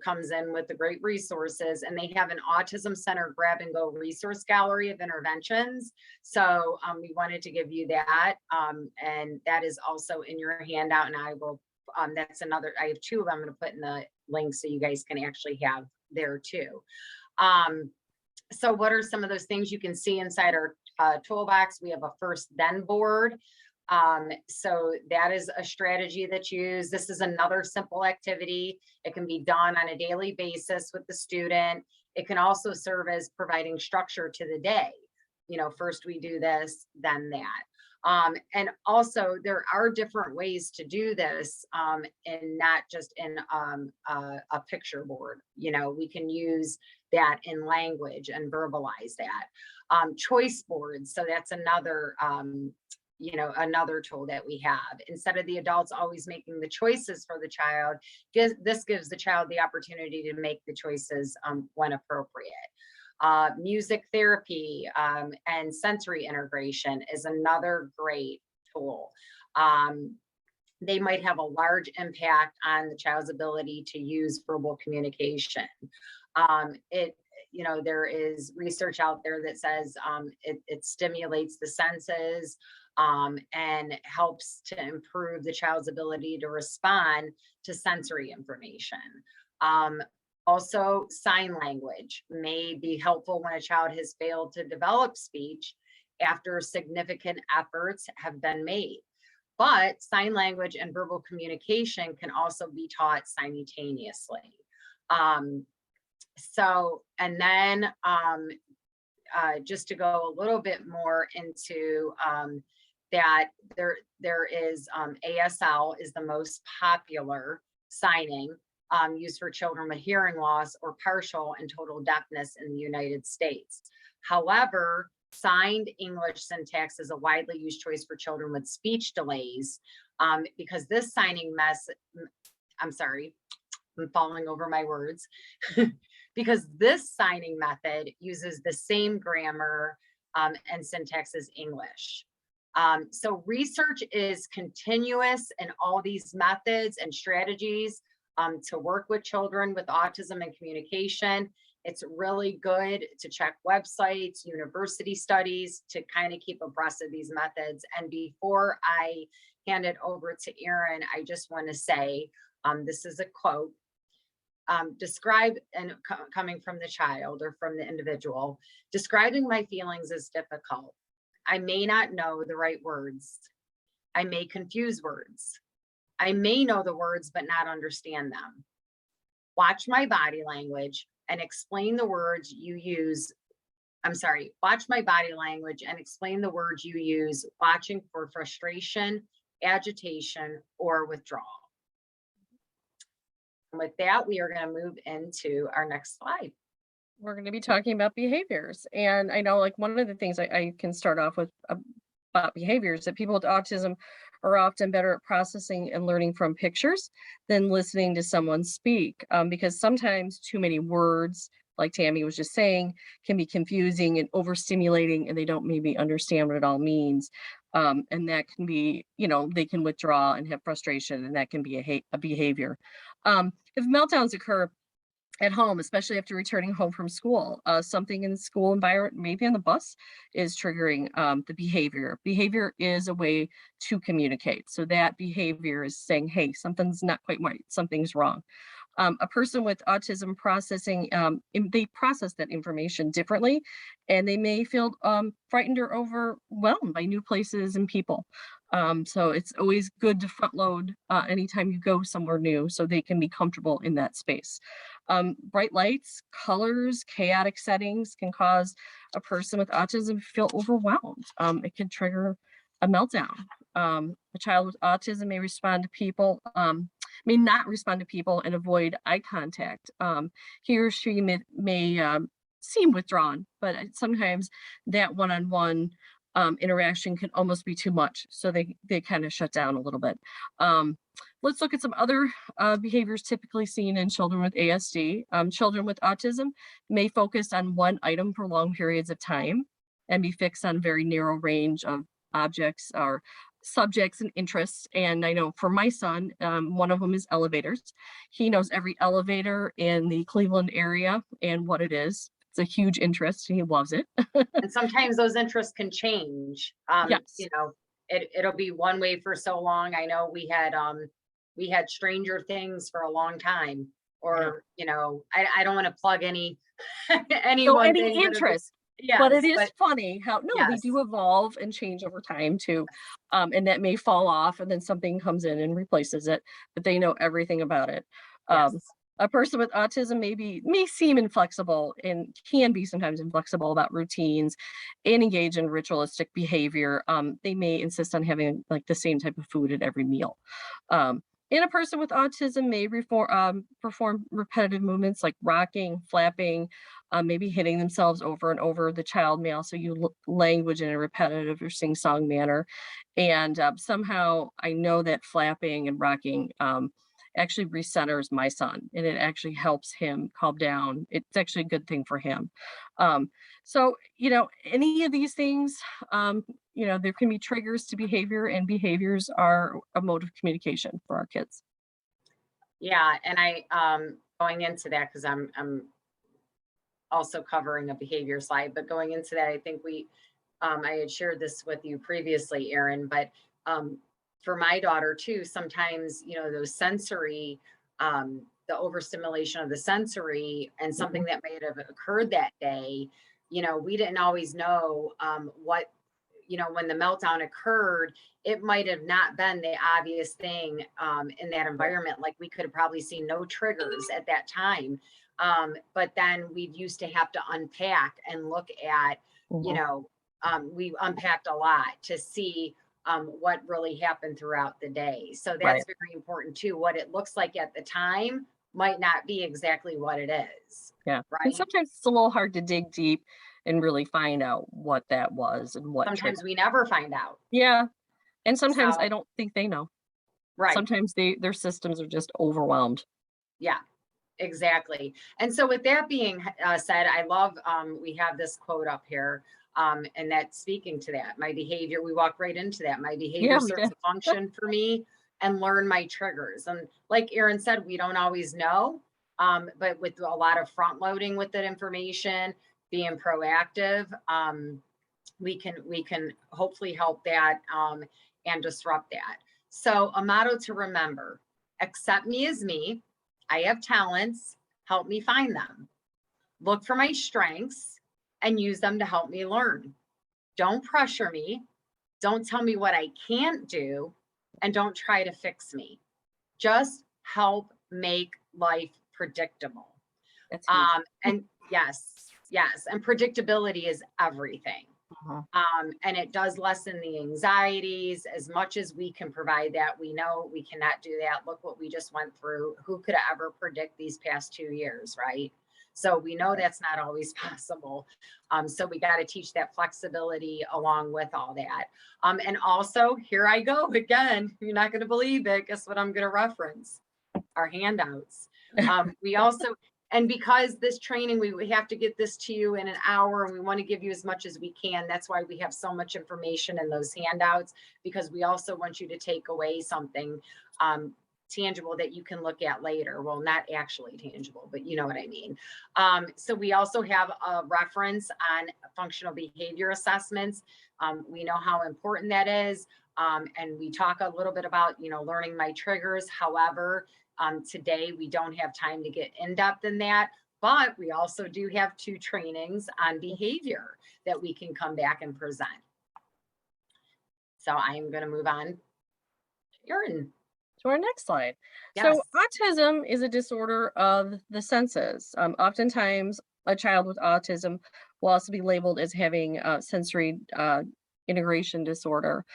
comes in with the great resources, and they have an Autism Center grab and go resource gallery of interventions. So we wanted to give you that, and that is also in your handout, and I will, that's another, I have two of them I'm going to put in the link so you guys can actually have there too. So what are some of those things you can see inside our toolbox? We have a first then board. So that is a strategy that's used. This is another simple activity. It can be done on a daily basis with the student. It can also serve as providing structure to the day. You know, first we do this, then that. And also there are different ways to do this, and not just in a picture board. You know, we can use that in language and verbalize that. Choice boards, so that's another you know, another tool that we have. Instead of the adults always making the choices for the child, this gives the child the opportunity to make the choices when appropriate. Music therapy and sensory integration is another great tool. They might have a large impact on the child's ability to use verbal communication. You know, there is research out there that says it stimulates the senses, and helps to improve the child's ability to respond to sensory information. Also, sign language may be helpful when a child has failed to develop speech after significant efforts have been made. But sign language and verbal communication can also be taught simultaneously. So, and then just to go a little bit more into that, there is ASL is the most popular signing used for children with hearing loss or partial and total deafness in the United States. However, signed English syntax is a widely used choice for children with speech delays, because this signing I'm sorry, I'm falling over my words, because this signing method uses the same grammar and syntax as English. So research is continuous in all these methods and strategies to work with children with autism and communication. It's really good to check websites, university studies, to kind of keep abreast of these methods. And before I hand it over to Erin, I just want to say, this is a quote. Describe, and coming from the child or from the individual, describing my feelings is difficult. I may not know the right words. I may confuse words. I may know the words but not understand them. Watch my body language and explain the words you use. Watch my body language and explain the words you use, watching for frustration, agitation, or withdrawal. And with that, we are going to move into our next slide. We're going to be talking about behaviors. And I know, like, one of the things I can start off with about behaviors, that people with autism are often better at processing and learning from pictures than listening to someone speak, because sometimes too many words, like Tammy was just saying, can be confusing and overstimulating, and they don't maybe understand what it all means. And that can be, you know, they can withdraw and have frustration, and that can be a behavior. If meltdowns occur at home, especially after returning home from school, something in the school environment, maybe on the bus, is triggering the behavior. Behavior is a way to communicate. So that behavior is saying, hey, something's not quite right, something's wrong. A person with autism processing, they process that information differently, and they may feel frightened or overwhelmed by new places and people. So it's always good to front load anytime you go somewhere new, so they can be comfortable in that space. Bright lights, colors, chaotic settings can cause a person with autism to feel overwhelmed. It can trigger a meltdown. A child with autism may respond to people, may not respond to people and avoid eye contact. He or she may seem withdrawn, but sometimes that one-on-one interaction can almost be too much. So they kind of shut down a little bit. Let's look at some other behaviors typically seen in children with ASD. Children with autism may focus on one item for long periods of time and be fixed on a very narrow range of objects or subjects and interests. And I know for my son, one of them is elevators. He knows every elevator in the Cleveland area and what it is. It's a huge interest. He loves it. And sometimes those interests can change. Yes. You know, it'll be one way for so long. I know we had Stranger Things for a long time, or, you know, I don't want to plug any, So anyone. any interest. Yes, but it is funny how they yes. do evolve and change over time too. And that may fall off and then something comes in and replaces it, but they know everything about it. Yes. A person with autism may seem inflexible and can be sometimes inflexible about routines and engage in ritualistic behavior. They may insist on having like the same type of food at every meal. And a person with autism may perform repetitive movements like rocking, flapping, maybe hitting themselves over and over. The child may also use language in a repetitive or sing-song manner. And somehow I know that flapping and rocking actually recenters my son, and it actually helps him calm down. It's actually a good thing for him. So, you know, any of these things, you know, there can be triggers to behavior, and behaviors are a mode of communication for our kids. Yeah, and I going into that, because I'm also covering a behavior slide, but going into that, I think I had shared this with you previously, Erin, but for my daughter too, sometimes, you know, those sensory, the overstimulation of the sensory and something that may have occurred that day, you know, we didn't always know what, you know, when the meltdown occurred, it might have not been the obvious thing in that environment. Like we could have probably seen no triggers at that time. But then we used to have to unpack and look at, you know, we unpacked a lot to see what really happened throughout the day. So that's very important too. What it looks like at the time might not be exactly what it is. Yeah. Right. And sometimes it's a little hard to dig deep and really find out what that was and what Sometimes triggered. we never find out. Yeah. And sometimes So, I don't think they know. right. Sometimes their systems are just overwhelmed. Yeah, exactly. And so with that being said, I love, we have this quote up here, and that's speaking to that. My behavior, we walk right into that. My behavior serves a function for me and learn my triggers. And like Erin said, we don't always know, but with a lot of front loading with that information, being proactive, we can hopefully help that and disrupt that. So a motto to remember: accept me as me. I have talents, help me find them. Look for my strengths and use them to help me learn. Don't pressure me. Don't tell me what I can't do, and don't try to fix me. Just help make life predictable. That's and yes, and predictability is everything. And it does lessen the anxieties as much as we can provide that. We know we cannot do that. Look what we just went through. Who could ever predict these past 2 years, right? So we know that's not always possible. So we got to teach that flexibility along with all that. And also, here I go again. You're not going to believe it. Guess what I'm going to reference? Our handouts. We also, and because this training, we have to get this to you in an hour, and we want to give you as much as we can. That's why we have so much information in those handouts, because we also want you to take away something tangible that you can look at later. Well, not actually tangible, but you know what I mean. So we also have a reference on functional behavior assessments. We know how important that is. And we talk a little bit about, you know, learning my triggers. However, today we don't have time to get in depth in that, but we also do have 2 trainings on behavior that we can come back and present. So I am going to move on. Erin. To our next slide. Yes. So autism is a disorder of the senses. Oftentimes a child with autism will also be labeled as having sensory integration disorder.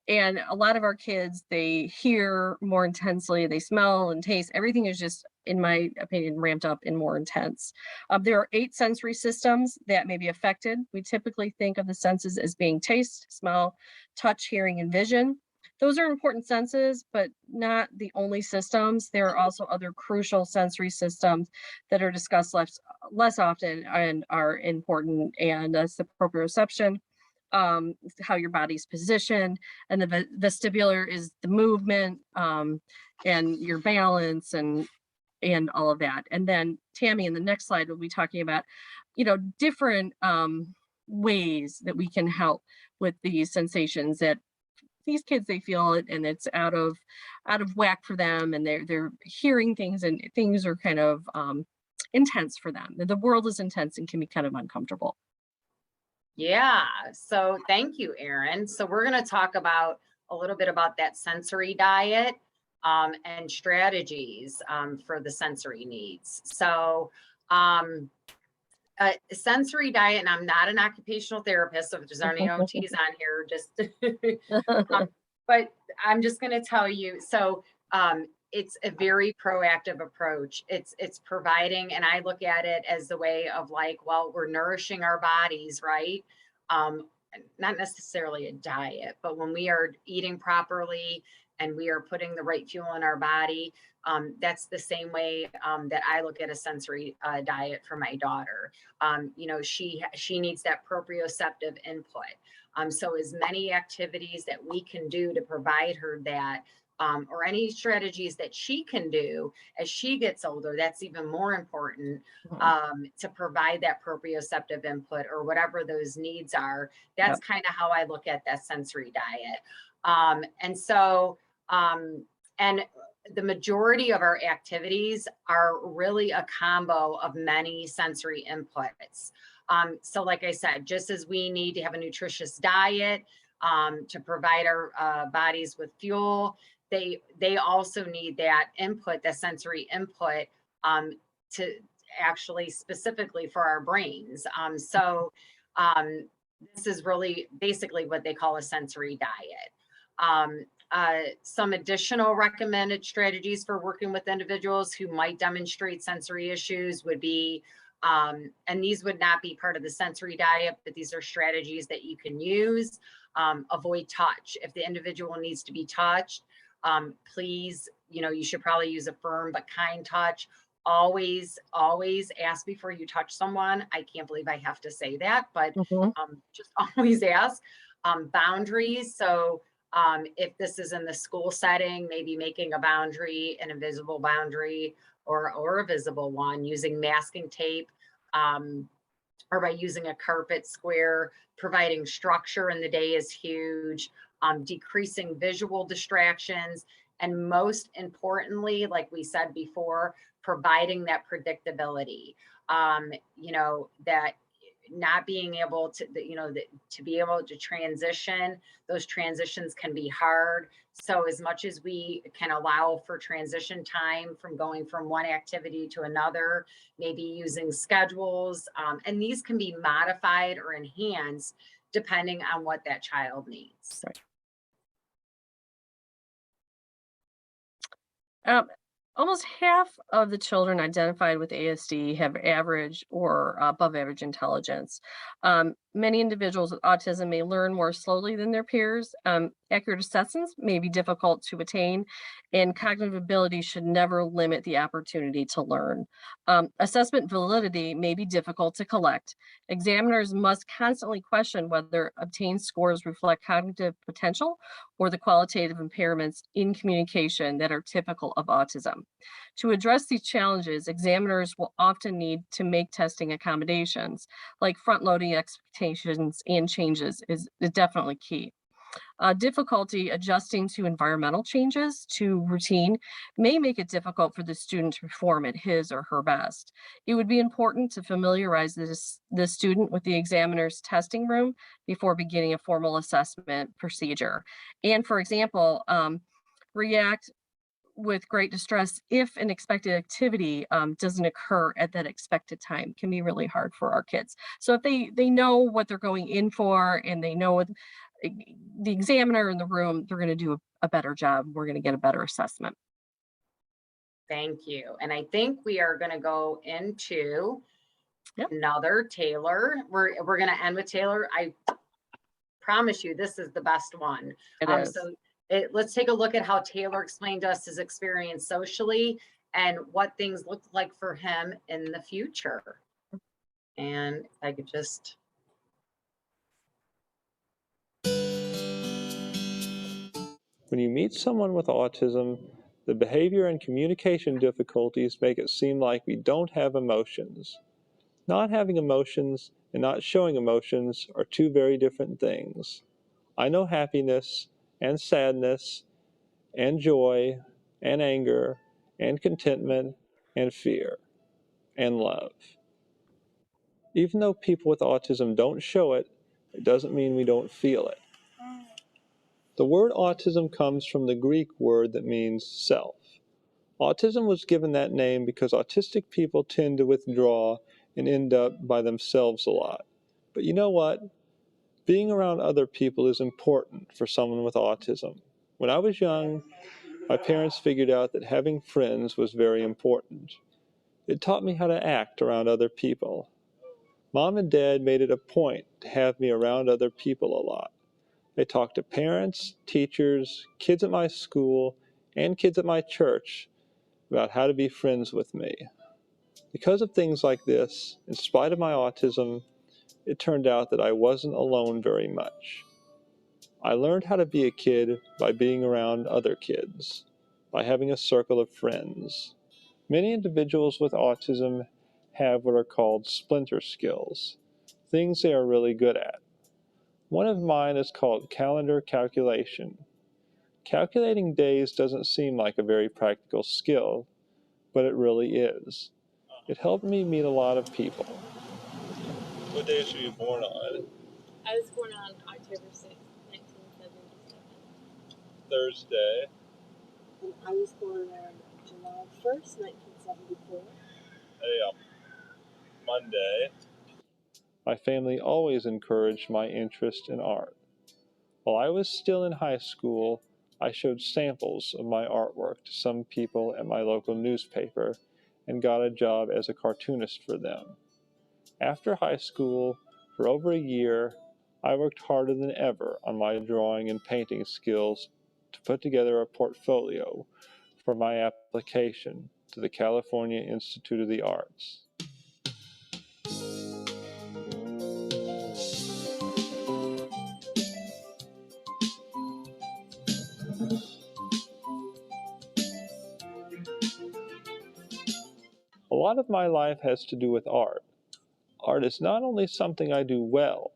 And a lot of our kids, they hear more intensely, they smell and taste. Everything is just, in my opinion, ramped up and more intense. There are 8 sensory systems that may be affected. We typically think of the senses as being taste, smell, touch, hearing, and vision. Those are important senses, but not the only systems. There are also other crucial sensory systems that are discussed less often and are important, and that's the proprioception, how your body's positioned, and the vestibular is the movement, and your balance and all of that. And then Tammy in the next slide will be talking about, different ways that we can help with these sensations that these kids, they feel it and it's out of whack for them, and they're hearing things and things are kind of intense for them. The world is intense and can be kind of uncomfortable. Yeah, so thank you, Erin. So we're going to talk about a little bit about that sensory diet and strategies for the sensory needs. So sensory diet, and I'm not an occupational therapist, so if there's any OTs on here, just, but I'm just going to tell you, so it's a very proactive approach. It's providing, and I look at it as the way of like, well, we're nourishing our bodies, right? Not necessarily a diet, but when we are eating properly and we are putting the right fuel in our body, that's the same way that I look at a sensory diet for my daughter. She needs that proprioceptive input. So as many activities that we can do to provide her that, or any strategies that she can do as she gets older, that's even more important, to provide that proprioceptive input or whatever those needs are. That's kind of how I look at that sensory diet. And the majority of our activities are really a combo of many sensory inputs. So like I said, just as we need to have a nutritious diet to provide our bodies with fuel, they also need that input, that sensory input, to actually specifically for our brains. This is really basically what they call a sensory diet. Some additional recommended strategies for working with individuals who might demonstrate sensory issues would be, and these would not be part of the sensory diet, but these are strategies that you can use. Avoid touch. If the individual needs to be touched, please, you should probably use a firm but kind touch. Always ask before you touch someone. I can't believe I have to say that, but just always ask. Boundaries. So if this is in the school setting, maybe making a boundary, an invisible boundary or a visible one, using masking tape, or by using a carpet square. Providing structure in the day is huge. Decreasing visual distractions, and most importantly, like we said before, providing that predictability. That not being able to, to be able to transition, those transitions can be hard. So as much as we can allow for transition time from going from one activity to another, maybe using schedules, and these can be modified or enhanced depending on what that child needs. Almost half of the children identified with ASD have average or above average intelligence. Many individuals with autism may learn more slowly than their peers. Accurate assessments may be difficult to attain, and cognitive ability should never limit the opportunity to learn. Assessment validity may be difficult to collect. Examiners must constantly question whether obtained scores reflect cognitive potential or the qualitative impairments in communication that are typical of autism. To address these challenges, examiners will often need to make testing accommodations, like front-loading expectations and changes is definitely key. Difficulty adjusting to environmental changes to routine may make it difficult for the student to perform at his or her best. It would be important to familiarize the student with the examiner's testing room before beginning a formal assessment procedure. And for example, react with great distress if an expected activity doesn't occur at that expected time. Can be really hard for our kids. So if they know what they're going in for and they know the examiner in the room, they're going to do a better job. We're going to get a better assessment. Thank you. And I think we are going to go into Yep. another Taylor. We're going to end with Taylor. I promise you, this is the best one. It is. So let's take a look at how Taylor explained to us his experience socially and what things look like for him in the future. And if I could just. When you meet someone with autism, the behavior and communication difficulties make it seem like we don't have emotions. Not having emotions and not showing emotions are two very different things. I know happiness and sadness and joy and anger and contentment and fear and love. Even though people with autism don't show it, it doesn't mean we don't feel it. The word autism comes from the Greek word that means self. Autism was given that name because autistic people tend to withdraw and end up by themselves a lot. But you know what? Being around other people is important for someone with autism. When I was young, my parents figured out that having friends was very important. It taught me how to act around other people. Mom and Dad made it a point to have me around other people a lot. They talked to parents, teachers, kids at my school, and kids at my church about how to be friends with me. Because of things like this, in spite of my autism, it turned out that I wasn't alone very much. I learned how to be a kid by being around other kids, by having a circle of friends. Many individuals with autism have what are called splinter skills, things they are really good at. One of mine is called calendar calculation. Calculating days doesn't seem like a very practical skill, but it really is. It helped me meet a lot of people. What days were you born on? I was born on October 6th, 1977. Thursday. And I was born on July 1st, 1974. Monday. My family always encouraged my interest in art. While I was still in high school, I showed samples of my artwork to some people at my local newspaper and got a job as a cartoonist for them. After high school, for over a year, I worked harder than ever on my drawing and painting skills to put together a portfolio for my application to the California Institute of the Arts. A lot of my life has to do with art. Art is not only something I do well,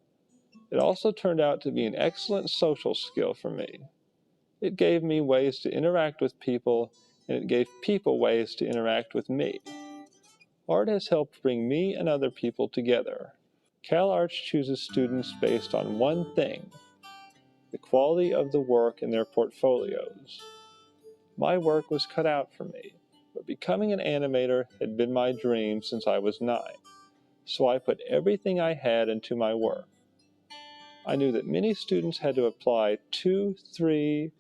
it also turned out to be an excellent social skill for me. It gave me ways to interact with people, and it gave people ways to interact with me. Art has helped bring me and other people together. CalArts chooses students based on one thing: the quality of the work in their portfolios. My work was cut out for me, but becoming an animator had been my dream since I was 9, so I put everything I had into my work. I knew that many students had to apply 2, 3,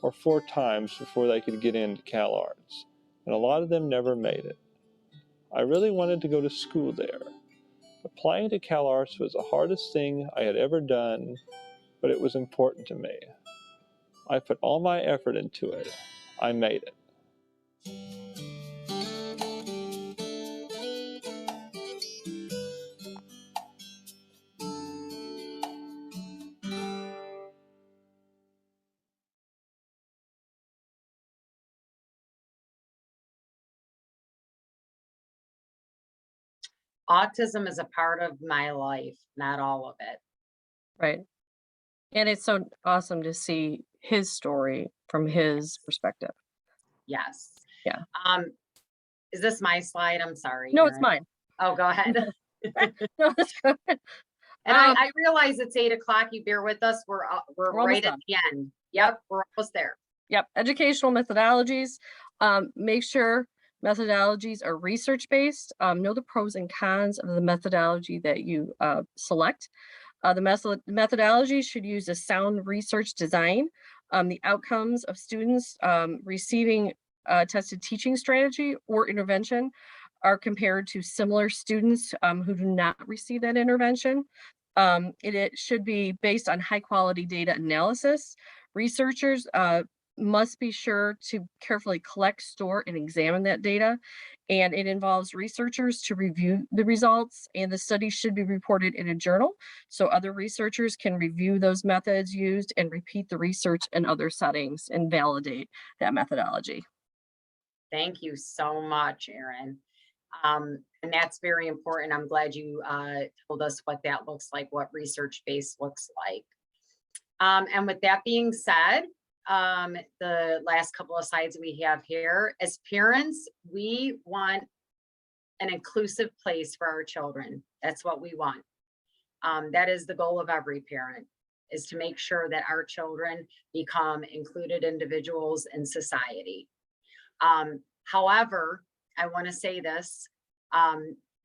or 4 times before they could get into CalArts, and a lot of them never made it. I really wanted to go to school there. Applying to CalArts was the hardest thing I had ever done, but it was important to me. I put all my effort into it. I made it. Autism is a part of my life, not all of it. Right. And it's so awesome to see his story from his perspective. Yes. Yeah. Is this my slide? I'm sorry. No, it's Erin. mine. Oh, go ahead. No, that's good. And I realize it's 8 o'clock. You bear with us. We're almost right at done. the end. Yep, we're almost there. Yep. Educational methodologies. Make sure methodologies are research-based. Know the pros and cons of the methodology that you select. The methodology should use a sound research design. The outcomes of students receiving tested teaching strategy or intervention are compared to similar students who do not receive that intervention. It should be based on high quality data analysis. Researchers must be sure to carefully collect, store, and examine that data. And it involves researchers to review the results, and the study should be reported in a journal so other researchers can review those methods used and repeat the research in other settings and validate that methodology. Thank you so much, Erin. And that's very important. I'm glad you told us what that looks like, what research-based looks like. And with that being said, the last couple of slides we have here, as parents, we want an inclusive place for our children. That's what we want. That is the goal of every parent, is to make sure that our children become included individuals in society. However, I want to say this,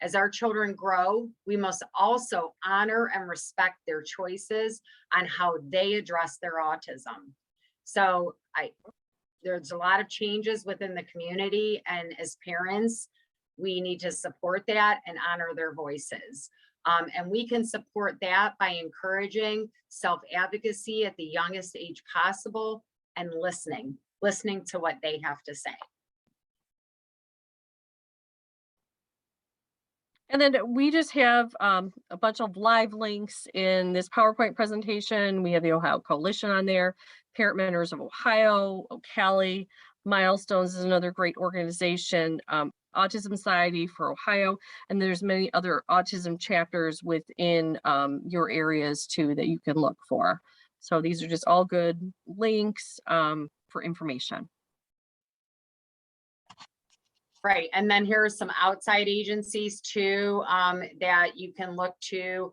as our children grow, we must also honor and respect their choices on how they address their autism. So there's a lot of changes within the community, and as parents, we need to support that and honor their voices. And we can support that by encouraging self-advocacy at the youngest age possible and listening to what they have to say. And then we just have a bunch of live links in this PowerPoint presentation. We have the Ohio Coalition on there, Parent Mentors of Ohio, OCALI, Milestones is another great organization, Autism Society for Ohio, and there's many other autism chapters within your areas too that you can look for. So these are just all good links for information. Right, and then here are some outside agencies too that you can look to.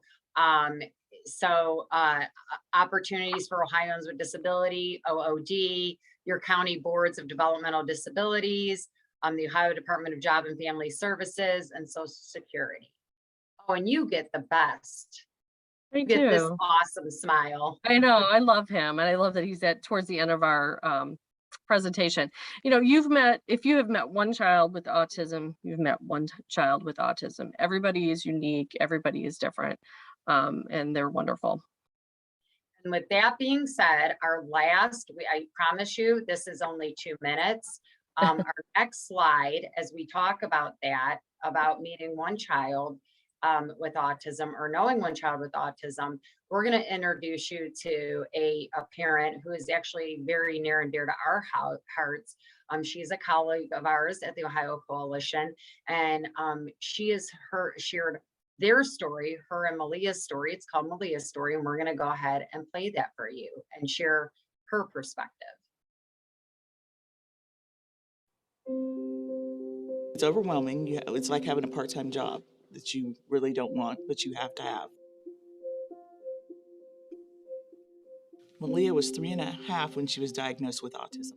Opportunities for Ohioans with Disability, OOD, your county boards of developmental disabilities, the Ohio Department of Job and Family Services, and Social Security. Oh, and you get the best. Me You get this too. awesome smile. I know, I love him, and I love that he's towards the end of our presentation. You know, if you have met one child with autism, you've met one child with autism. Everybody is unique, everybody is different, and they're wonderful. And with that being said, I promise you, this is only 2 minutes. Our next slide, as we talk about that, about meeting one child with autism or knowing one child with autism, we're going to introduce you to a parent who is actually very near and dear to our hearts. She's a colleague of ours at the Ohio Coalition, and she shared their story, her and Malia's story. It's called Malia's story, and we're going to go ahead and play that for you and share her perspective. It's overwhelming. It's like having a part-time job that you really don't want, but you have to have. Malia was 3.5 when she was diagnosed with autism.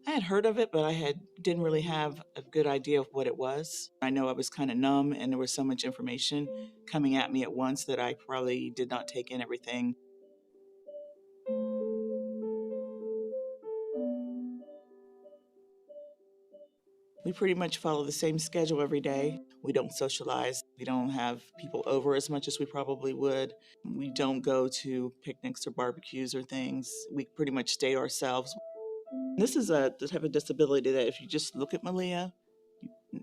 I had heard of it, but I didn't really have a good idea of what it was. I know I was kind of numb, and there was so much information coming at me at once that I probably did not take in everything. We pretty much follow the same schedule every day. We don't socialize. We don't have people over as much as we probably would. We don't go to picnics or barbecues or things. We pretty much stay to ourselves. This is the type of disability that if you just look at Malia,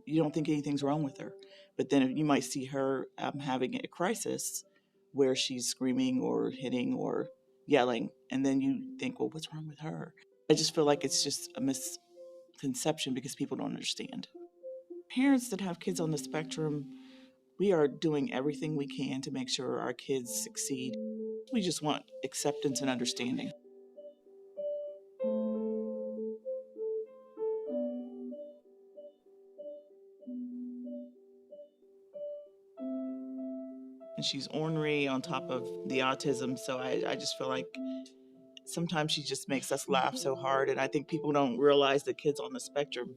you don't think anything's wrong with her. But then you might see her having a crisis where she's screaming or hitting or yelling. And then you think, well, what's wrong with her? I just feel like it's just a misconception because people don't understand. Parents that have kids on the spectrum, we are doing everything we can to make sure our kids succeed. We just want acceptance and understanding. And she's ornery on top of the autism, so I just feel like sometimes she just makes us laugh so hard, and I think people don't realize that kids on the spectrum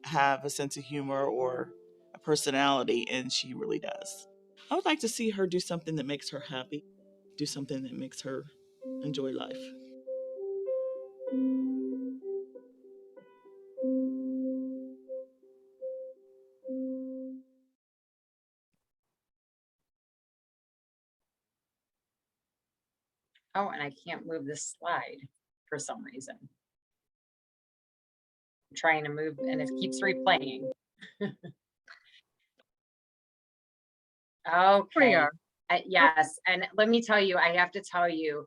have a sense of humor or a personality, and she really does. I would like to see her do something that makes her happy. do something that makes her enjoy life. Oh, and I can't move this slide for some reason. I'm trying to move and it keeps replaying. Here we Okay. are. Yes, and let me tell you, I have to tell you,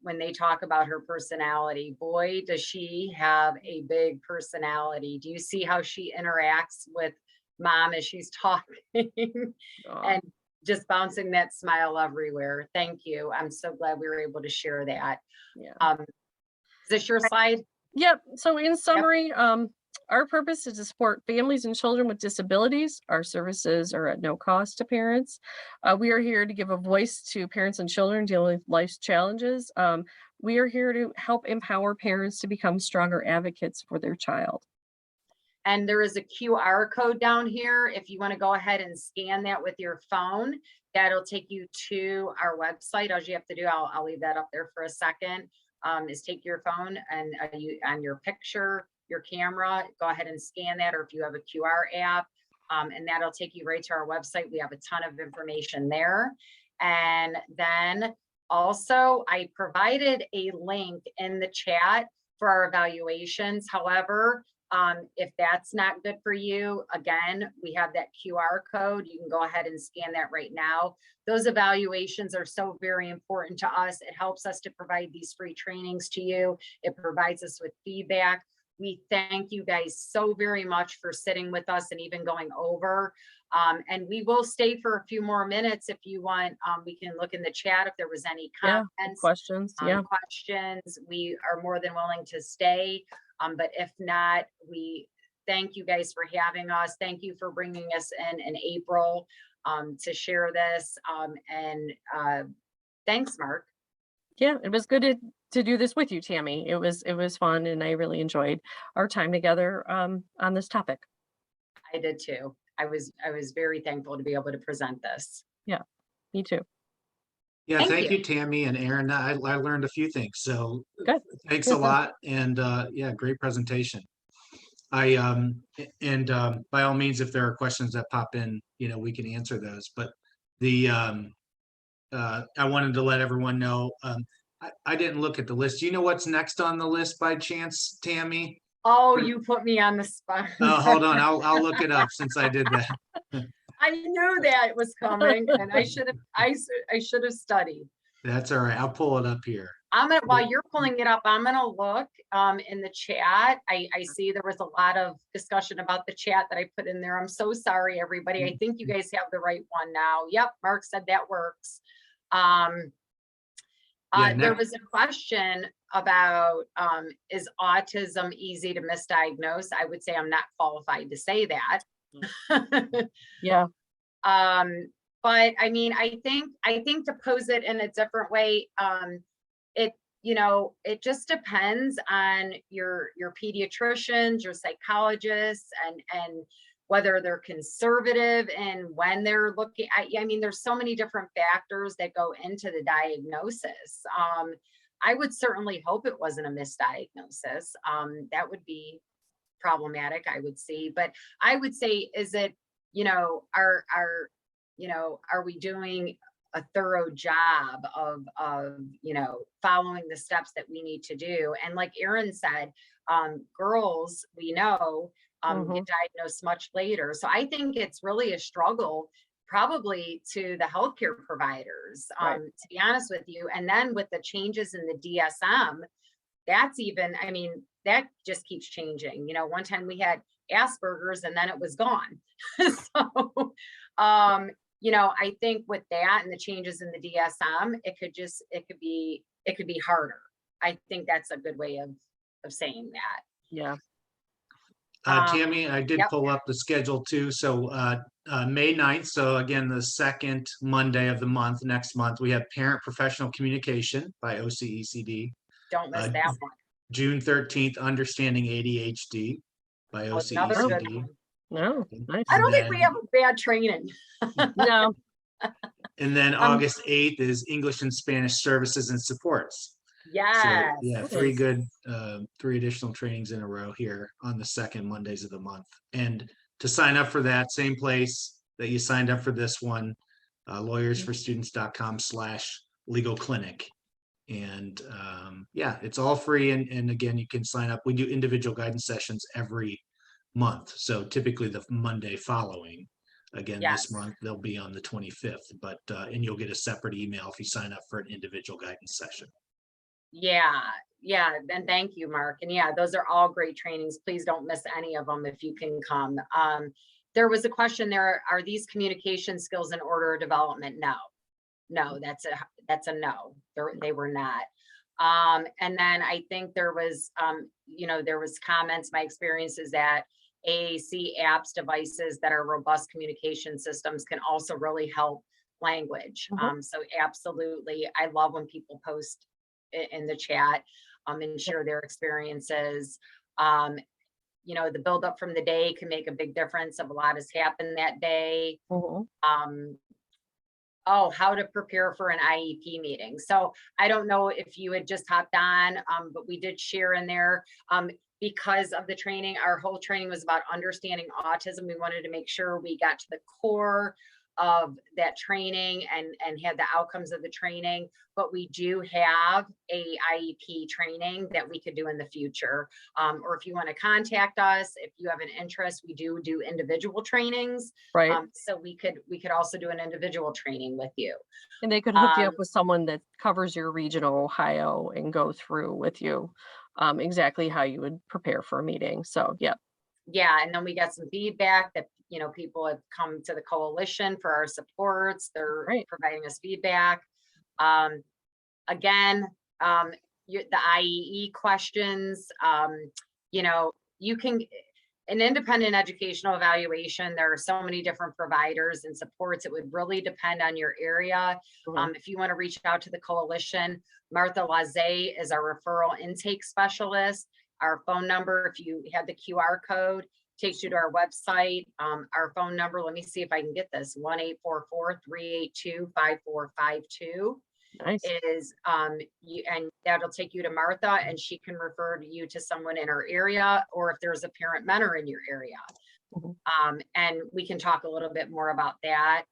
when they talk about her personality, boy, does she have a big personality. Do you see how she interacts with mom as she's talking? Aw, And just bouncing that smile everywhere. Thank you. I'm so glad we were able to share that. yeah. Is this your slide? Yep. So in summary, our purpose is to support families and children with disabilities. Our services are at no cost to parents. We are here to give a voice to parents and children dealing with life's challenges. We are here to help empower parents to become stronger advocates for their child. And there is a QR code down here. If you want to go ahead and scan that with your phone, that'll take you to our website. All you have to do, I'll leave that up there for a second, is take your phone and you on your picture, your camera, go ahead and scan that, or if you have a QR app, and that'll take you right to our website. We have a ton of information there. And then also I provided a link in the chat for our evaluations. However, if that's not good for you, again, we have that QR code. You can go ahead and scan that right now. Those evaluations are so very important to us. It helps us to provide these free trainings to you. It provides us with feedback. We thank you guys so very much for sitting with us and even going over. And we will stay for a few more minutes if you want. We can look in the chat if there was any comments, Questions. questions. We are more than willing to stay. But if not, we thank you guys for having us. Thank you for bringing us in April to share this. Thanks, Mark. Yeah, it was good to do this with you, Tammy. It was fun, and I really enjoyed our time together on this topic. I did too. I was very thankful to be able to present this. Yeah, me too. Yeah, Thank you, Tammy and Aaron. I learned a few things, so Good. thanks a lot. And yeah, great presentation. By all means, if there are questions that pop in, we can answer those. But I wanted to let everyone know, I didn't look at the list. Do you know what's next on the list by chance, Tammy? Oh, you put me on the spot. Hold on, I'll look it up since I did that. I knew that was coming, and I should have studied. That's all right. I'll pull it up here. While you're pulling it up, I'm gonna look in the chat. I see there was a lot of discussion about the chat that I put in there. I'm so sorry, everybody. I think you guys have the right one now. Yep, Mark said that works. There was a question about is autism easy to misdiagnose? I would say I'm not qualified to say that. Yeah. But I mean, I think to pose it in a different way, it just depends on your pediatricians, your psychologists, and whether they're conservative and when they're looking at, I mean, there's so many different factors that go into the diagnosis. I would certainly hope it wasn't a misdiagnosis. That would be problematic, I would see. But I would say, is it, are we doing a thorough job of following the steps that we need to do? And like Aaron said, girls, we know, get diagnosed much later. So I think it's really a struggle probably to the healthcare providers, to be honest with you. And then with the changes in the DSM, that's even, I mean, that just keeps changing. One time we had Asperger's and then it was gone. So, I think with that and the changes in the DSM, it could be harder. I think that's a good way of saying that. Yeah. Tammy, I did pull up the schedule too. So May 9th, so again, the second Monday of the month, next month, we have Parent Professional Communication by OCECD. Don't miss that one. June 13th, Understanding ADHD by OCECD. No, nice. I don't think we have a bad training. No. And then Um, August 8th is English and Spanish services and supports. So Yes. yeah, Nice. three additional trainings in a row here on the second Mondays of the month. And to sign up for that, same place that you signed up for this one, lawyersforstudents.com/legal clinic. And yeah, it's all free. And again, you can sign up. We do individual guidance sessions every month. So typically the Monday following. Again, Yes. this month they'll be on the 25th, but and you'll get a separate email if you sign up for an individual guidance session. Yeah, yeah, and thank you, Mark. And yeah, those are all great trainings. Please don't miss any of them if you can come. There was a question there, are these communication skills in order of development? No, no, that's a no. They were not. And then I think there was, there was comments, my experience is that AAC apps, devices that are robust communication systems can also really help language. So absolutely, I love when people post in the chat and share their experiences. The buildup from the day can make a big difference of a lot has happened that day. How to prepare for an IEP meeting. So I don't know if you had just hopped on, but we did share in there. Because of the training, our whole training was about understanding autism. We wanted to make sure we got to the core of that training and had the outcomes of the training, but we do have a IEP training that we could do in the future. Or if you want to contact us, if you have an interest, we do individual trainings. Right. So we could also do an individual training with you. And they could hook you up with someone that covers your region of Ohio and go through with you exactly how you would prepare for a meeting. So, yeah. Yeah, and then we got some feedback that, people have come to the coalition for our supports. They're providing us feedback. Again, the IEE questions, you can, an independent educational evaluation, there are so many different providers and supports. It would really depend on your area. If you want to reach out to the coalition, Martha Lazay is our referral intake specialist. Our phone number, if you have the QR code, takes you to our website. Our phone number, let me see if I can get this, 1-844-382-5452. Nice. Is and that'll take you to Martha, and she can refer you to someone in her area, or if there's a parent mentor in your area. And we can talk a little bit more about that.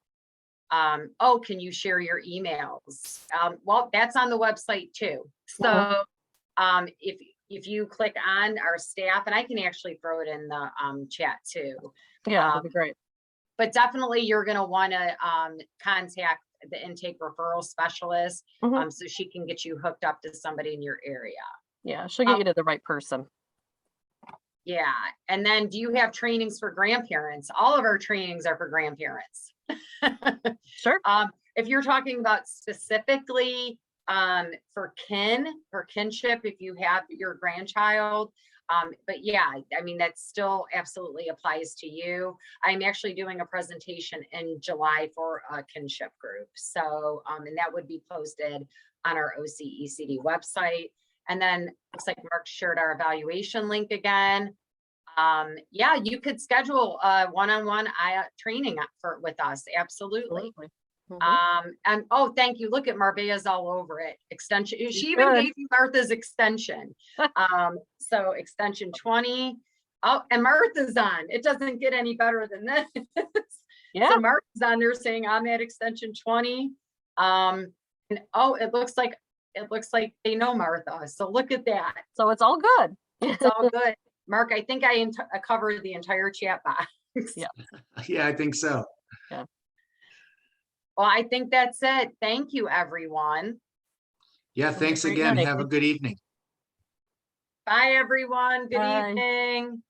Can you share your emails? Well, that's on the website too. So if you click on our staff, and I can actually throw it in the chat too. Yeah, that'd be great. But definitely you're going to want to contact the intake referral specialist so she can get you hooked up to somebody in your area. Yeah, she'll get you to the right person. Yeah. And then do you have trainings for grandparents? All of our trainings are for grandparents. Sure. If you're talking about specifically for kinship, if you have your grandchild, but yeah, I mean, that still absolutely applies to you. I'm actually doing a presentation in July for a kinship group. So, and that would be posted on our OCECD website. And then looks like Mark shared our evaluation link again. Yeah, you could schedule a one-on-one training with us. Absolutely. And thank you. Look at Marbea's all over it. Extension. She even gave you Martha's extension. So extension 20. Oh, and Martha's on. It doesn't get any better than this. Yeah. So Martha's on there saying I'm at extension 20. And it looks like they know Martha. So look at that. So it's all good. It's all good. Mark, I think I covered the entire chat box. Yeah. Yeah, I think so. Yeah. Well, I think that's it. Thank you, everyone. Yeah, thanks again. Have a good evening. Bye, everyone. Good Bye. evening.